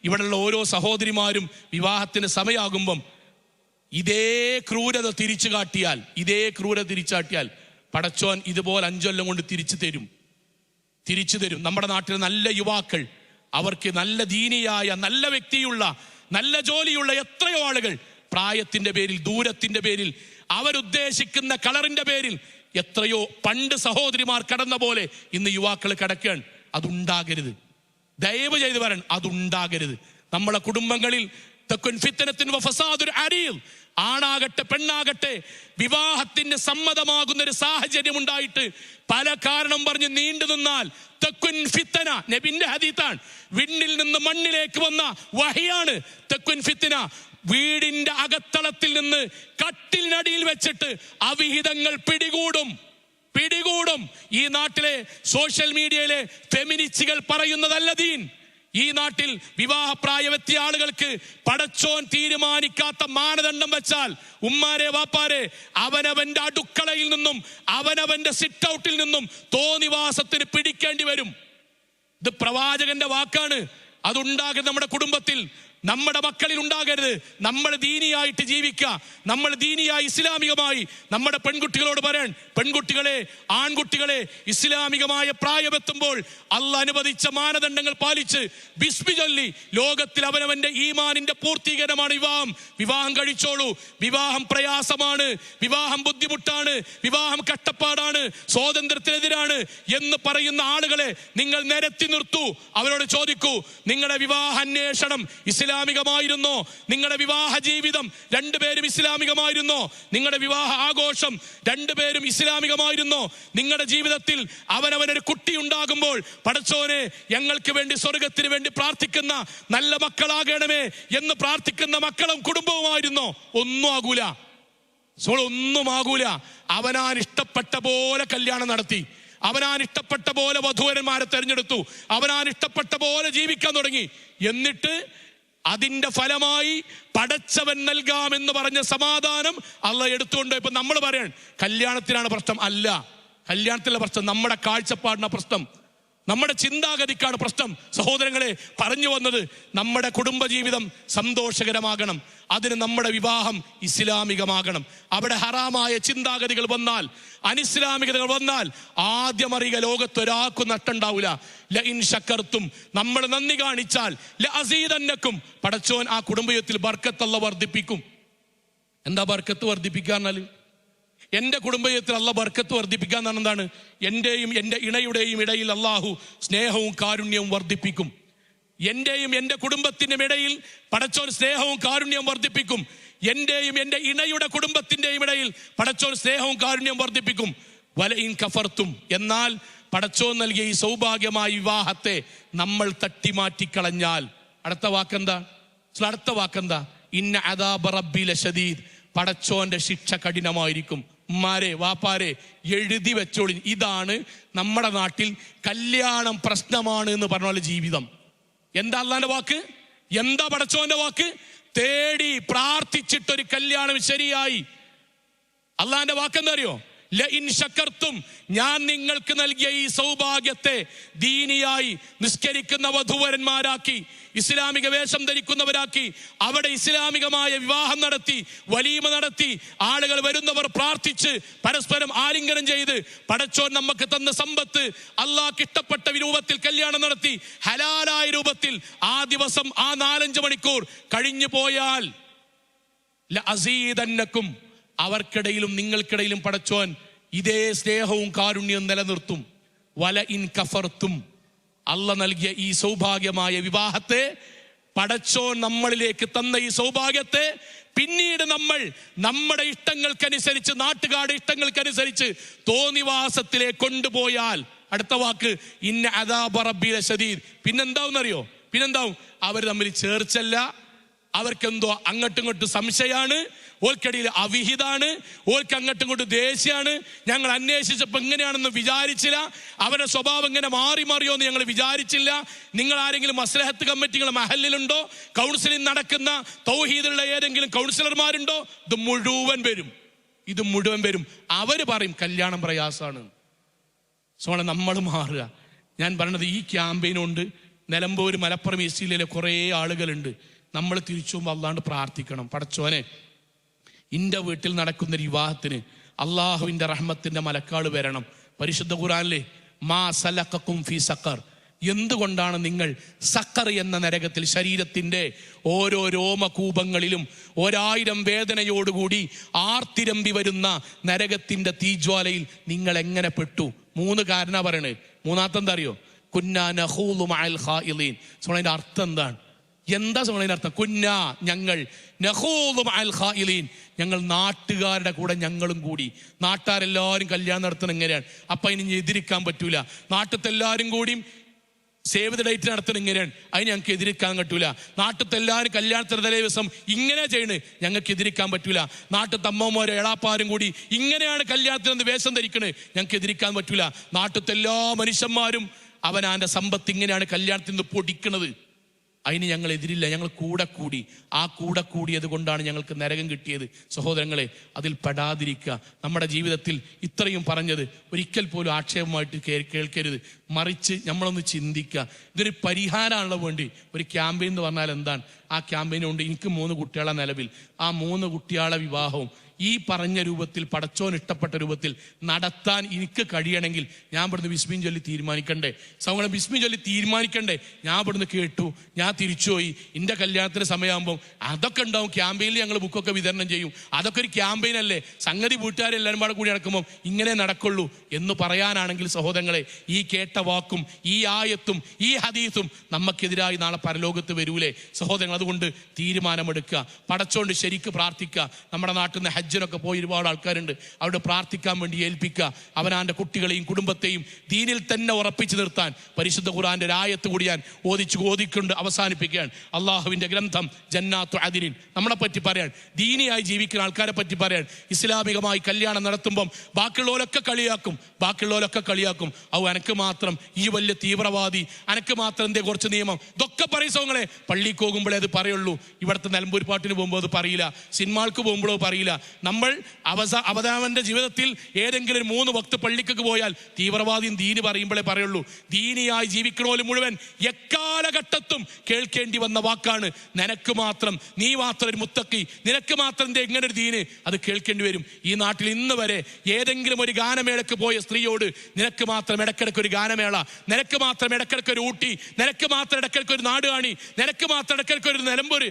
ഇവിടെയുള്ള ഓരോ സഹോദരിമാരും വിവാഹത്തിന് സമയമാകുമ്പം ഇതേ ക്രൂരത തിരിച്ചു കാട്ടിയാൽ പടച്ചോൻ ഇതുപോലെ 5 കൊല്ലം കൊണ്ട് തിരിച്ചു തരും. നമ്മുടെ നാട്ടിലെ നല്ല യുവാക്കൾ, അവർക്ക് നല്ല ദീനിയായ, നല്ല വ്യക്തിയുള്ള, നല്ല ജോലിയുള്ള എത്രയോ ആളുകൾ പ്രായത്തിന്റെ പേരിൽ, ദൂരത്തിന്റെ പേരിൽ, അവരുദ്ദേശിക്കുന്ന കളറിന്റെ പേരിൽ എത്രയോ പണ്ട് സഹോദരിമാർ കടന്ന പോലെ ഇന്ന് യുവാക്കൾ കിടക്കുകയാണ്. അതുണ്ടാകരുത്, ദയവ് ചെയ്ത് പറയണം, അതുണ്ടാകരുത്. നമ്മളെ കുടുംബങ്ങളിൽ ആണാകട്ടെ പെണ്ണാകട്ടെ വിവാഹത്തിന്റെ സമ്മതമാകുന്ന ഒരു സാഹചര്യം ഉണ്ടായിട്ട് പല കാരണം പറഞ്ഞ് നീണ്ടു നിന്നാൽ തെക്കുൻ ഫിത്തന, നബിന്റെ ഹദീത്താണ്, വിണ്ണിൽ നിന്ന് മണ്ണിലേക്ക് വന്ന വഹിയാണ് തെക്കുൻ ഫിത്തന. വീടിന്റെ അകത്തളത്തിൽ നിന്ന് കട്ടിലിനടിയിൽ വെച്ചിട്ട് അവിഹിതങ്ങൾ പിടികൂടും. ഈ നാട്ടിലെ സോഷ്യൽ മീഡിയയിലെ ഫെമിനിസ്റ്റുകൾ പറയുന്നതല്ല ദീൻ. ഈ നാട്ടിൽ വിവാഹപ്രായമെത്തിയ ആളുകൾക്ക് പടച്ചോൻ തീരുമാനിക്കാത്ത മാനദണ്ഡം വെച്ചാൽ ഉമ്മാരെ വാപ്പാരെ അവനവന്റെ അടുക്കളയിൽ നിന്നും അവനവന്റെ സിറ്റ് ഔട്ടിൽ നിന്നും തോന്നിവാസത്തിന് പിടിക്കേണ്ടി വരും. ഇത് പ്രവാചകന്റെ വാക്കാണ്. അതുണ്ടാകുന്ന നമ്മുടെ കുടുംബത്തിൽ, നമ്മുടെ മക്കളിൽ ഉണ്ടാകരുത്. നമ്മൾ ദീനിയായിട്ട് ജീവിക്കുക, നമ്മൾ ദീനിയായി ഇസ്ലാമികമായി നമ്മുടെ പെൺകുട്ടികളോട് പറയാൻ, പെൺകുട്ടികളെ ആൺകുട്ടികളെ ഇസ്ലാമികമായ പ്രായമെത്തുമ്പോൾ അള്ളാഹ് അനുവദിച്ച മാനദണ്ഡങ്ങൾ പാലിച്ച് ബിസ്മി ചൊല്ലി ലോകത്തിൽ അവനവന്റെ ഈമാനിന്റെ പൂർത്തീകരണമാണ് വിവാഹം കഴിച്ചോളൂ. വിവാഹം പ്രയാസമാണ്, വിവാഹം ബുദ്ധിമുട്ടാണ്, വിവാഹം കഷ്ടപ്പാടാണ്, സ്വാതന്ത്ര്യത്തിനെതിരാണ് എന്ന് പറയുന്ന ആളുകളെ നിങ്ങൾ നിരത്തി നിർത്തൂ. അവരോട് ചോദിക്കൂ, നിങ്ങളുടെ വിവാഹ അന്വേഷണം ഇസ്ലാമികമായിരുന്നോ? നിങ്ങളുടെ വിവാഹ ജീവിതം രണ്ടുപേരും ഇസ്ലാമികമായിരുന്നോ? നിങ്ങളുടെ വിവാഹ ആഘോഷം രണ്ടുപേരും ഇസ്ലാമികമായിരുന്നോ? നിങ്ങളുടെ ജീവിതത്തിൽ അവനവനൊരു കുട്ടി ഉണ്ടാകുമ്പോൾ പടച്ചോനെ ഞങ്ങൾക്ക് വേണ്ടി സ്വർഗത്തിന് വേണ്ടി പ്രാർത്ഥിക്കുന്ന നല്ല മക്കളാകണമേ എന്ന് പ്രാർത്ഥിക്കുന്ന മക്കളും കുടുംബവുമായിരുന്നോ? ഒന്നും ആകൂല. അവനാൻ ഇഷ്ടപ്പെട്ട പോലെ കല്യാണം നടത്തി, അവനാൻ ഇഷ്ടപ്പെട്ട പോലെ വധൂവരന്മാരെ തെരഞ്ഞെടുത്തു, അവനാൻ ഇഷ്ടപ്പെട്ട പോലെ ജീവിക്കാൻ തുടങ്ങി. എന്നിട്ട് അതിന്റെ ഫലമായി പടച്ചവൻ നൽകാമെന്ന് പറഞ്ഞ സമാധാനം അള്ളാഹ് എടുത്തുകൊണ്ട് ഇപ്പൊ നമ്മൾ പറയാൻ കല്യാണത്തിനാണ് പ്രശ്നം. അല്ല, കല്യാണത്തിലെ പ്രശ്നം നമ്മുടെ കാഴ്ചപ്പാടിന പ്രശ്നം, നമ്മുടെ ചിന്താഗതിക്കാണ് പ്രശ്നം. സഹോദരങ്ങളെ, പറഞ്ഞു വന്നത് നമ്മുടെ കുടുംബജീവിതം സന്തോഷകരമാകണം, അതിന് നമ്മുടെ വിവാഹം ഇസ്ലാമികമാകണം. അവിടെ ഹറാമായ ചിന്താഗതികൾ വന്നാൽ, അനിസ്ലാമികതകൾ വന്നാൽ ആദ്യം അറിയുക, ലോകത്തൊരാൾക്കും നട്ടുണ്ടാവില്ല. ലഇൻ ശക്കർത്തും, നമ്മൾ നന്ദി കാണിച്ചാൽ ലഅസീദന്നക്കും, പടച്ചോൻ ആ കുടുംബത്തിൽ ബർക്കത്ത് അല്ലാഹ് വർദ്ധിപ്പിക്കും. എന്താ ബർക്കത്ത് വർദ്ധിപ്പിക്കാന്നാൽ? എന്റെ കുടുംബത്തിൽ അള്ളാഹ് ബർക്കത്ത് വർദ്ധിപ്പിക്കാൻ എന്താണ്? എന്റെയും എന്റെ ഇണയുടെയും ഇടയിൽ അള്ളാഹു സ്നേഹവും കാരുണ്യവും വർദ്ധിപ്പിക്കും. എന്റെയും എന്റെ കുടുംബത്തിന്റെ ഇടയിൽ പടച്ചോൻ സ്നേഹവും കാരുണ്യവും വർദ്ധിപ്പിക്കും. എന്റെയും എന്റെ ഇണയുടെ കുടുംബത്തിന്റെയും ഇടയിൽ പടച്ചോൻ സ്നേഹവും കാരുണ്യവും വർദ്ധിപ്പിക്കും. വലഇൻ കഫർത്തും, എന്നാൽ പടച്ചോൻ നൽകിയ ഈ സൗഭാഗ്യമായ വിവാഹത്തെ നമ്മൾ തട്ടിമാറ്റിക്കളഞ്ഞാൽ അടുത്ത വാക്കെന്താ? ഇന്ന അദാബ റബ്ബി ലശദീദ്, പടച്ചോന്റെ ശിക്ഷ കഠിനമായിരിക്കും. ഉമ്മാരെ വാപ്പാരെ എഴുതി വെച്ചോളി, ഇതാണ് നമ്മുടെ നാട്ടിൽ കല്യാണം പ്രശ്നമാണ് എന്ന് പറഞ്ഞ ജീവിതം. എന്താ അള്ളാന്റെ വാക്ക്? എന്താ പടച്ചോന്റെ വാക്ക്? തേടി പ്രാർത്ഥിച്ചിട്ടൊരു കല്യാണം ശരിയായി. അള്ളാന്റെ വാക്കെന്താ അറിയോ? ലഇൻ ശക്കർത്തും, ഞാൻ നിങ്ങൾക്ക് നൽകിയ ഈ സൗഭാഗ്യത്തെ ദീനിയായി നിസ്കരിക്കുന്ന വധുവരന്മാരാക്കി, ഇസ്ലാമിക വേഷം ധരിക്കുന്നവരാക്കി, അവിടെ ഇസ്ലാമികമായ വിവാഹം നടത്തി, വലീമ നടത്തി, ആളുകൾ വരുന്നവർ പ്രാർത്ഥിച്ച് പരസ്പരം ആലിംഗനം ചെയ്ത് പടച്ചോൻ നമുക്ക് തന്ന സമ്പത്ത് അള്ളാഹ്ക്ക് ഇഷ്ടപ്പെട്ട രൂപത്തിൽ കല്യാണം നടത്തി, ഹലാലായ രൂപത്തിൽ ആ ദിവസം ആ 4-5 മണിക്കൂർ കഴിഞ്ഞു പോയാൽ ലഅസീദന്നക്കും, അവർക്കിടയിലും നിങ്ങൾക്കിടയിലും പടച്ചോൻ ഇതേ സ്നേഹവും കാരുണ്യവും നിലനിർത്തും. വലഇൻ കഫർത്തും, അള്ളാഹ് നൽകിയ ഈ സൗഭാഗ്യമായ വിവാഹത്തെ, പടച്ചോൻ നമ്മളിലേക്ക് തന്ന ഈ സൗഭാഗ്യത്തെ പിന്നീട് നമ്മൾ നമ്മുടെ ഇഷ്ടങ്ങൾക്കനുസരിച്ച്, നാട്ടുകാരുടെ ഇഷ്ടങ്ങൾക്കനുസരിച്ച് തോന്നിവാസത്തിലേക്ക് കൊണ്ടുപോയാൽ അടുത്ത വാക്ക് ഇന്ന അദാബ റബ്ബി ലശദീദ്. പിന്നെന്താവും? അവർ തമ്മിൽ ചേർച്ചല്ല, അവർക്കെന്തോ അങ്ങോട്ടും ഇങ്ങോട്ടും സംശയമാണ്, ഓൽക്കടിയിൽ അവിഹിതാണ്, ഓൽക്ക് അങ്ങോട്ടും ഇങ്ങോട്ടും ദേഷ്യമാണ്. ഞങ്ങൾ അന്വേഷിച്ചപ്പോൾ ഇങ്ങനെയാണെന്ന് വിചാരിച്ചില്ല, അവരുടെ സ്വഭാവം ഇങ്ങനെ മാറിയോ എന്ന് ഞങ്ങൾ വിചാരിച്ചില്ല. നിങ്ങൾ ആരെങ്കിലും മസ്ലഹത്ത് കമ്മിറ്റികൾ മഹല്ലിലുണ്ടോ? കൗൺസിലിംഗ് നടക്കുന്ന തൗഹീദുള്ള ഏതെങ്കിലും കൗൺസിലർമാരുണ്ടോ? ഇത് മുഴുവൻ വരും. അവര് പറയും കല്യാണം പ്രയാസമാണ്. നമ്മൾ മാറുക. ഞാൻ പറഞ്ഞത് ഈ ക്യാമ്പയിനുണ്ട്. നിലമ്പൂർ, മലപ്പുറം, ഈസ്റ്റ് ജില്ലയിലെ കുറേ ആളുകളുണ്ട്. നമ്മൾ തിരിച്ചു പോകുമ്പോൾ അല്ലാണ്ട് പ്രാർത്ഥിക്കണം, പടച്ചോനെ ഇന്റെ വീട്ടിൽ നടക്കുന്ന വിവാഹത്തിന് അള്ളാഹുവിന്റെ റഹ്മത്തിന്റെ മലക്കാൾ വരണം. പരിശുദ്ധ ഖുർആനിലെ മാ സലഖക്കും ഫീ സഖർ, എന്തുകൊണ്ടാണ് നിങ്ങൾ സഖർ എന്ന നരകത്തിൽ, ശരീരത്തിന്റെ ഓരോ രോമകൂപങ്ങളിലും 1000 വേദനയോടുകൂടി ആർത്തിരമ്പി വരുന്ന നരകത്തിന്റെ തീജ്വാലയിൽ നിങ്ങൾ എങ്ങനെ പെട്ടു? 3 കാരണ പറയണേ. മൂന്നാമത്തെ എന്താ അറിയോ? കുന്നാ നഖൂലു മഅൽ ഖായിലീൻ. അതിന്റെ അർത്ഥം എന്താണ്? എന്താ അതിന്റെ അർത്ഥം? കുന്നാ, ഞങ്ങൾ, നഖൂലു മഅൽ ഖായിലീൻ, ഞങ്ങൾ നാട്ടുകാരുടെ കൂടെ ഞങ്ങളും കൂടി. നാട്ടുകാരെല്ലാവരും കല്യാണം നടത്തണം എങ്ങനെയാണ്? അപ്പൊ അതിന് എതിരിക്കാൻ പറ്റൂല. നാട്ടിലത്തെ എല്ലാവരും കൂടിയും സേവ് ദ ഡേറ്റ് നടത്തുന്നത് ഇങ്ങനെയാണ്, അതിന് ഞങ്ങൾക്ക് എതിരിക്കാൻ പറ്റൂല. നാട്ടിലത്തെ എല്ലാവരും കല്യാണത്തിന് തലേ ദിവസം ഇങ്ങനെ ചെയ്യണ്, ഞങ്ങൾക്ക് എതിരിക്കാൻ പറ്റൂല. നാട്ടിലത്തെ അമ്മമാരും എളാപ്പാരും കൂടി ഇങ്ങനെയാണ് കല്യാണത്തിന് വേഷം ധരിക്കണത്, ഞങ്ങൾക്ക് എതിരിക്കാൻ പറ്റൂല. നാട്ടിലത്തെ എല്ലാ മനുഷ്യന്മാരും അവനാൻ്റെ സമ്പത്ത് ഇങ്ങനെയാണ് കല്യാണത്തിന് പൊടിക്കണത്, അതിന് ഞങ്ങൾ എതിരില്ല. ഞങ്ങൾ കൂടെ കൂടി, ആ കൂടെ കൂടിയത് കൊണ്ടാണ് ഞങ്ങൾക്ക് നരകം കിട്ടിയത്. സഹോദരങ്ങളെ, അതിൽ പെടാതിരിക്കുക. നമ്മുടെ ജീവിതത്തിൽ ഇത്രയും പറഞ്ഞത് ഒരിക്കൽ പോലും ആക്ഷേപമായിട്ട് കേൾക്കരുത്. മറിച്ച് നമ്മളൊന്ന് ചിന്തിക്കുക. ഇതൊരു പരിഹാരമാണല്ലോ വേണ്ടി ഒരു ക്യാമ്പയിൻ എന്ന് പറഞ്ഞാൽ എന്താണ്? ആ ക്യാമ്പയിൻ കൊണ്ട് എനിക്ക് 3 കുട്ടികളെ നിലവിൽ, ആ 3 കുട്ടികളെ വിവാഹവും ഈ പറഞ്ഞ രൂപത്തിൽ, പടച്ചോൻ ഇഷ്ടപ്പെട്ട രൂപത്തിൽ നടത്താൻ എനിക്ക് കഴിയണമെങ്കിൽ ഞാൻ ഇവിടുന്ന് ബിസ്മി ചൊല്ലി തീരുമാനിക്കണ്ടേ? സൗങ്ങളെ ബിസ്മി ചൊല്ലി തീരുമാനിക്കണ്ടേ? ഞാൻ ഇവിടുന്ന് കേട്ടു, ഞാൻ തിരിച്ചുപോയി, എൻ്റെ കല്യാണത്തിന് സമയമാകുമ്പോൾ അതൊക്കെ ഉണ്ടാവും. ക്യാമ്പയിനിൽ ഞങ്ങൾ ബുക്കൊക്കെ വിതരണം ചെയ്യും, അതൊക്കെ ഒരു ക്യാമ്പയിൻ അല്ലേ? സംഗതി വീട്ടുകാരെല്ലാവരും കൂടെ കൂടി നടക്കുമ്പോൾ ഇങ്ങനെ നടക്കുള്ളൂ എന്ന് പറയാനാണെങ്കിൽ സഹോദരങ്ങളെ, ഈ കേട്ട വാക്കും ഈ ആയത്തും ഈ ഹദീസും നമുക്കെതിരായി നാളെ പരലോകത്ത് വരൂലേ? സഹോദരങ്ങൾ, അതുകൊണ്ട് തീരുമാനമെടുക്കുക. പടച്ചോണ്ട് ശരിക്ക് പ്രാർത്ഥിക്കുക. നമ്മുടെ നാട്ടിൽ നിന്ന് ഹജ്ജിനൊക്കെ പോയി ഒരുപാട് ആൾക്കാരുണ്ട്, അവിടെ പ്രാർത്ഥിക്കാൻ വേണ്ടി ഏൽപ്പിക്കുക. അവനാൻ്റെ കുട്ടികളെയും കുടുംബത്തെയും ദീനിൽ തന്നെ ഉറപ്പിച്ചു നിർത്താൻ പരിശുദ്ധ ഖുർആന്റെ ആയത്ത് കൂടി ഞാൻ ഓതിക്കൊണ്ട് അവസാനിപ്പിക്കുകയാണ്. അള്ളാഹുവിൻ്റെ ഗ്രന്ഥം ജന്നാത്തു അദിനിൻ നമ്മളെ പറ്റി പറയാൻ, ദീനിയായി ജീവിക്കുന്ന ആൾക്കാരെ പറ്റി പറയാൻ. ഇസ്ലാമികമായി കല്യാണം നടത്തുമ്പം ബാക്കിയുള്ളവരൊക്കെ കളിയാക്കും. ഔ അനക്ക് മാത്രം ഈ വലിയ തീവ്രവാദി, അനക്ക് മാത്രം എന്തേ കുറച്ച് നിയമം, ഇതൊക്കെ പറയും. സോങ്ങളെ, പള്ളിക്ക് പോകുമ്പോഴേ അത് പറയുള്ളൂ. ഇവിടുത്തെ നിലമ്പൂർ പാട്ടിന് പോകുമ്പോൾ അത് പറയില്ല, സിനിമാൾക്ക് പോകുമ്പോഴോ പറയില്ല. നമ്മൾ അവതാരന്റെ ജീവിതത്തിൽ ഏതെങ്കിലും 3 വക്ത് പള്ളിക്കൊക്കെ പോയാൽ തീവ്രവാദിയും ദീന് പറയുമ്പോഴേ പറയുള്ളൂ. ദീനിയായി ജീവിക്കണോലും മുഴുവൻ എക്കാലഘട്ടത്തും കേൾക്കേണ്ടി വന്ന വാക്കാണ്, നിനക്ക് മാത്രം, നീ മാത്രം ഒരു മുത്തക്കി, നിനക്ക് മാത്രം എങ്ങനെ ഒരു ദീന്, അത് കേൾക്കേണ്ടി വരും. ഈ നാട്ടിൽ ഇന്ന് വരെ ഏതെങ്കിലും ഒരു ഗാനമേളക്ക് പോയ സ്ത്രീയോട് നിനക്ക് മാത്രം ഇടക്കിടക്ക് ഒരു ഗാനമേള, നിനക്ക് മാത്രം ഇടക്കിടക്ക് ഒരു ഊട്ടി, നിനക്ക് മാത്രം ഇടക്കിടക്ക് ഒരു നാടുകാണി, നിനക്ക് മാത്രം ഇടക്കിടക്ക് ഒരു നിലമ്പൂർ,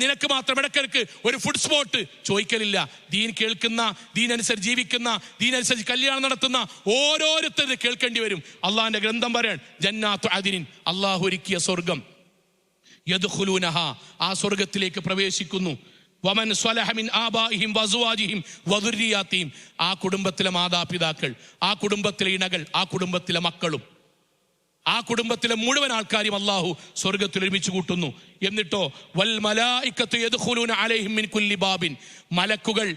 നിനക്ക് മാത്രം ഇടക്കിടക്ക് ഒരു ഫുഡ് സ്പോട്ട് ചോദിക്കലില്ല. ദീൻ കേൾക്കുന്ന, ദീനനുസരിച്ച് ജീവിക്കുന്ന, ദീനനുസരിച്ച് കല്യാണം നടത്തുന്ന ഓരോരുത്തരും കേൾക്കേണ്ടി വരും. അള്ളാഹിന്റെ ഗ്രന്ഥം പറയാൻ, ജന്നാത്തു അദിനിൻ, അള്ളാഹു ഒരുക്കിയ സ്വർഗം, യദ്ഖുലൂനഹ, ആ സ്വർഗത്തിലേക്ക് പ്രവേശിക്കുന്നു. വമൻ സ്വലഹ മിൻ ആബാഇഹിം വഅസ്വാജിഹിം വദുർരിയാതിഹിം, ആ കുടുംബത്തിലെ മാതാപിതാക്കൾ, ആ കുടുംബത്തിലെ ഇണകൾ, ആ കുടുംബത്തിലെ മക്കളും, ആ കുടുംബത്തിലെ മുഴുവൻ ആൾക്കാരും അള്ളാഹു സ്വർഗത്തിൽ ഒരുമിച്ച് കൂട്ടുന്നു. എന്നിട്ടോ വൽ മലായികത്തു യദ്ഖുലൂന അലൈഹിം മിൻ കുല്ലി ബാബിൻ, മലക്കുകൾ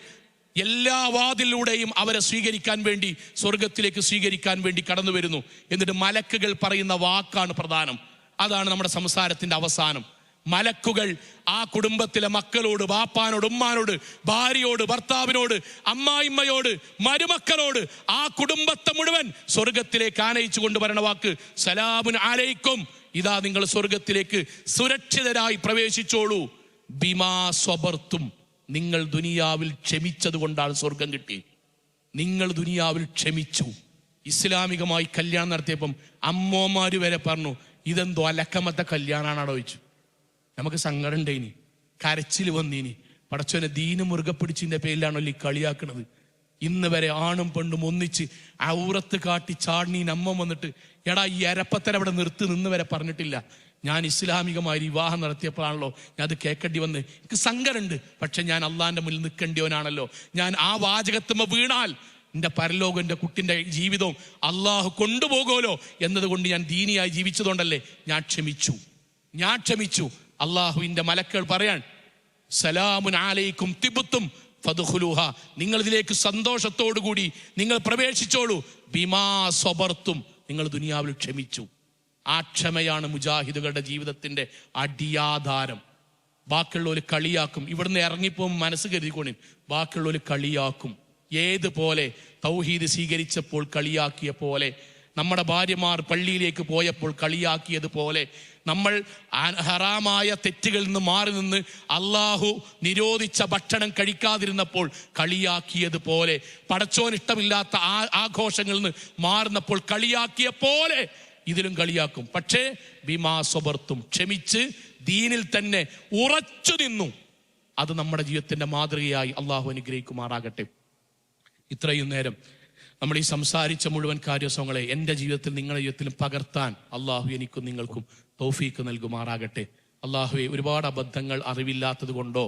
എല്ലാ വാതിലൂടെയും അവരെ സ്വീകരിക്കാൻ വേണ്ടി, സ്വർഗത്തിലേക്ക് സ്വീകരിക്കാൻ വേണ്ടി കടന്നു വരുന്നു. എന്നിട്ട് മലക്കുകൾ പറയുന്ന വാക്കാണ് പ്രധാനം. അതാണ് നമ്മുടെ സംസാരത്തിന്റെ അവസാനം. മലക്കുകൾ ആ കുടുംബത്തിലെ മക്കളോട്, ബാപ്പാനോട്, ഉമ്മാനോട്, ഭാര്യയോട്, ഭർത്താവിനോട്, അമ്മായിമ്മയോട്, മരുമക്കളോട്, ആ കുടുംബത്തെ മുഴുവൻ സ്വർഗത്തിലേക്ക് ആനയിച്ചു കൊണ്ടുവരണ വാക്ക് സലാമുൻ അലൈക്കും, ഇതാ നിങ്ങൾ സ്വർഗത്തിലേക്ക് സുരക്ഷിതരായി പ്രവേശിച്ചോളൂ. ബിമാ സ്വബർത്തും, നിങ്ങൾ ദുനിയാവിൽ ക്ഷമിച്ചത് കൊണ്ടാണ് സ്വർഗം കിട്ടി. നിങ്ങൾ ദുനിയാവിൽ ക്ഷമിച്ചു. ഇസ്ലാമികമായി കല്യാണം നടത്തിയപ്പം അമ്മോമാര് വരെ പറഞ്ഞു, ഇതെന്തോ അലക്കമത്തെ കല്യാണമാണോ ചോദിച്ചു. നമുക്ക് സങ്കടം ഉണ്ടായിനി, കരച്ചിൽ വന്നീനി. പടച്ചോനെ, ദീന് മുറുകെ പിടിച്ചിന്റെ പേരിലാണോ ഈ കളിയാക്കണത്? ഇന്ന് വരെ ആണും പെണ്ണും ഒന്നിച്ച് ഔറത്ത് കാട്ടി ചാടണീ അമ്മ വന്നിട്ട്, എടാ ഈ അരപ്പത്തര അവിടെ നിന്ന് വരെ പറഞ്ഞിട്ടില്ല. ഞാൻ ഇസ്ലാമികമായി വിവാഹം നടത്തിയപ്പോഴാണല്ലോ ഞാൻ അത് കേൾക്കേണ്ടി വന്ന്. എനിക്ക് സങ്കടമുണ്ട്, പക്ഷെ ഞാൻ അള്ളാന്റെ മുന്നിൽ നിൽക്കേണ്ടിയവനാണല്ലോ. ഞാൻ ആ വാചകത്തുമ്പോ വീണാൽ എൻ്റെ പരലോകം, എൻ്റെ കുട്ടിൻ്റെ ജീവിതവും അള്ളാഹു കൊണ്ടുപോകുമല്ലോ എന്നതുകൊണ്ട് ഞാൻ ദീനിയായി ജീവിച്ചതുകൊണ്ടല്ലേ ഞാൻ ക്ഷമിച്ചു. അള്ളാഹുവിൻ്റെ മലക്കൾ പറയാൻ, സലാമുൻ അലൈക്കും തിബ്തും ഫദ്ഖുലൂഹ, നിങ്ങൾ ഇതിലേക്ക് സന്തോഷത്തോടുകൂടി നിങ്ങൾ പ്രവേശിച്ചോളൂ. ബിമാ സ്വബർത്തും, നിങ്ങൾ ദുനിയാവിൽ ക്ഷമിച്ചു. ആ ക്ഷമയാണ് മുജാഹിദുകളുടെ ജീവിതത്തിന്റെ അടിയാധാരം. ബാക്കിയുള്ളവർ കളിയാക്കും, ഇവിടുന്ന് ഇറങ്ങിപ്പോകും മനസ്സ് കരുതിക്കൊണ്ടി, ബാക്കിയുള്ളവർ കളിയാക്കും. ഏതുപോലെ തൗഹീദ് സ്വീകരിച്ചപ്പോൾ കളിയാക്കിയ പോലെ, നമ്മുടെ ഭാര്യമാർ പള്ളിയിലേക്ക് പോയപ്പോൾ കളിയാക്കിയതുപോലെ, നമ്മൾ ഹറാമായ തെറ്റുകളിൽ നിന്ന് മാറി നിന്ന് അള്ളാഹു നിരോധിച്ച ഭക്ഷണം കഴിക്കാതിരുന്നപ്പോൾ കളിയാക്കിയതുപോലെ, പടച്ചോൻ ഇഷ്ടമില്ലാത്ത ആഘോഷങ്ങളിൽ നിന്ന് മാറുന്നപ്പോൾ കളിയാക്കിയ പോലെ ഇതിലും കളിയാക്കും. പക്ഷേ ബിമാ സ്വബർത്തും, ക്ഷമിച്ച് ദീനിൽ തന്നെ ഉറച്ചു നിന്നു. അത് നമ്മുടെ ജീവിതത്തിന്റെ മാതൃകയായി അള്ളാഹു അനുഗ്രഹിക്കുമാറാകട്ടെ. ഇത്രയും നേരം നമ്മൾ ഈ സംസാരിച്ച മുഴുവൻ കാര്യസങ്ങളെ എൻ്റെ ജീവിതത്തിൽ, നിങ്ങളുടെ ജീവിതത്തിലും പകർത്താൻ അള്ളാഹു എനിക്കും നിങ്ങൾക്കും തൗഫീക്ക് നൽകുമാറാകട്ടെ. അള്ളാഹുവെ, ഒരുപാട് അബദ്ധങ്ങൾ അറിവില്ലാത്തത് കൊണ്ടോ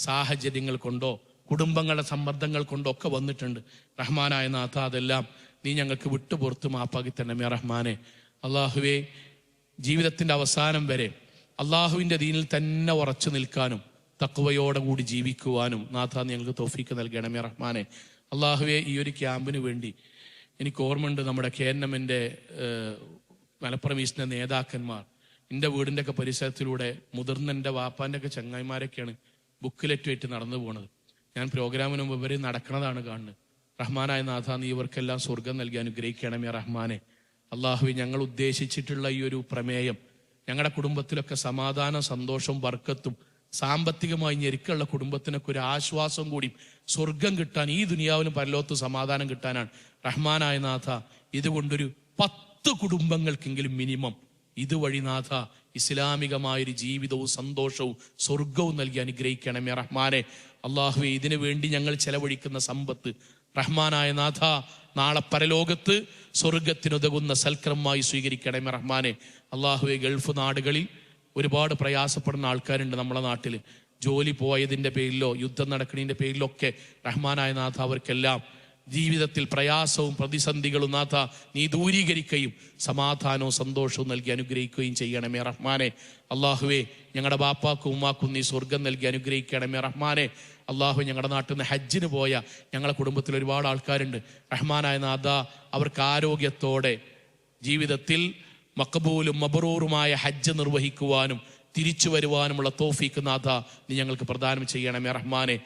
സാഹചര്യങ്ങൾ കൊണ്ടോ കുടുംബങ്ങളുടെ സമ്മർദ്ദങ്ങൾ കൊണ്ടോ ഒക്കെ വന്നിട്ടുണ്ട്. റഹ്മാനായ നാഥ, അതെല്ലാം നീ ഞങ്ങൾക്ക് വിട്ടുപുറത്ത് മാപ്പാക്കി തന്നെ റഹ്മാനെ. അള്ളാഹുവെ, ജീവിതത്തിൻ്റെ അവസാനം വരെ അള്ളാഹുവിൻ്റെ ദീനിൽ തന്നെ ഉറച്ചു നിൽക്കാനും തഖ്വയോടെ കൂടി ജീവിക്കുവാനും നാഥ ഞങ്ങൾക്ക് തൗഫീക്ക് നൽകണമേ റഹ്മാനെ. അള്ളാഹുവെ, ഈ ഒരു ക്യാമ്പിന് വേണ്ടി എനിക്ക് ഓർമ്മയുണ്ട്, നമ്മുടെ KNM-ന്റെ മലപ്പുറം ഈസ്റ്റിൻ്റെ നേതാക്കന്മാർ എൻ്റെ വീടിൻ്റെ ഒക്കെ പരിസരത്തിലൂടെ മുതിർന്ന എൻ്റെ വാപ്പാൻ്റെ ഒക്കെ ചങ്ങായിമാരൊക്കെയാണ് ബുക്കിലെറ്റുമായിട്ട് നടന്നു പോണത്. ഞാൻ പ്രോഗ്രാമിന് മുമ്പ് ഇവർ നടക്കണതാണ് കാണുന്നത്. റഹ്മാനായ നാഥ, നീ ഇവർക്കെല്ലാം സ്വർഗം നൽകി അനുഗ്രഹിക്കണമേ റഹ്മാനെ. അള്ളാഹുവെ, ഞങ്ങൾ ഉദ്ദേശിച്ചിട്ടുള്ള ഈ ഒരു പ്രമേയം ഞങ്ങളുടെ കുടുംബത്തിലൊക്കെ സമാധാനം, സന്തോഷവും, ബർക്കത്തും, സാമ്പത്തികമായി ഞെരുക്കുള്ള കുടുംബത്തിനൊക്കെ ഒരു ആശ്വാസം കൂടി സ്വർഗം കിട്ടാൻ, ഈ ദുനിയാവിലും പരലോകത്തും സമാധാനം കിട്ടാനാണ്. റഹ്മാനായ നാഥ, ഇതുകൊണ്ടൊരു 10 കുടുംബങ്ങൾക്കെങ്കിലും മിനിമം ഇതുവഴി നാഥ ഇസ്ലാമികമായൊരു ജീവിതവും സന്തോഷവും സ്വർഗവും നൽകി അനുഗ്രഹിക്കണമേ റഹ്മാനെ. അള്ളാഹുവെ, ഇതിനു വേണ്ടി ഞങ്ങൾ ചെലവഴിക്കുന്ന സമ്പത്ത് റഹ്മാനായ നാഥ നാളെ പരലോകത്ത് സ്വർഗത്തിനുതകുന്ന സൽക്രമമായി സ്വീകരിക്കണമേ റഹ്മാനെ. അള്ളാഹുവെ, ഗൾഫ് നാടുകളിൽ ഒരുപാട് പ്രയാസപ്പെടുന്ന ആൾക്കാരുണ്ട് നമ്മളെ നാട്ടിൽ. ജോലി പോയതിൻ്റെ പേരിലോ യുദ്ധം നടക്കുന്നതിൻ്റെ പേരിലോ ഒക്കെ റഹ്മാനായ നാഥ അവർക്കെല്ലാം ജീവിതത്തിൽ പ്രയാസവും പ്രതിസന്ധികളും നാഥ നീ ദൂരീകരിക്കുകയും സമാധാനവും സന്തോഷവും നൽകി അനുഗ്രഹിക്കുകയും ചെയ്യണമേ റഹ്മാനെ. അള്ളാഹുവെ, ഞങ്ങളുടെ ബാപ്പാക്കും ഉമ്മാക്കും നീ സ്വർഗം നൽകി അനുഗ്രഹിക്കണമേ റഹ്മാനെ. അള്ളാഹു, ഞങ്ങളുടെ നാട്ടിൽ നിന്ന് ഹജ്ജിന് പോയ ഞങ്ങളുടെ കുടുംബത്തിൽ ഒരുപാട് ആൾക്കാരുണ്ട്. റഹ്മാനായ നാഥ, അവർക്ക് ആരോഗ്യത്തോടെ ജീവിതത്തിൽ മഖബൂലും മബ്റൂറുമായ ഹജ്ജ് നിർവഹിക്കുവാനും തിരിച്ചു വരുവാനുമുള്ള തൗഫീഖ് നാഥ നീ ഞങ്ങൾക്ക് പ്രദാനം ചെയ്യണമേ റഹ്മാനെ.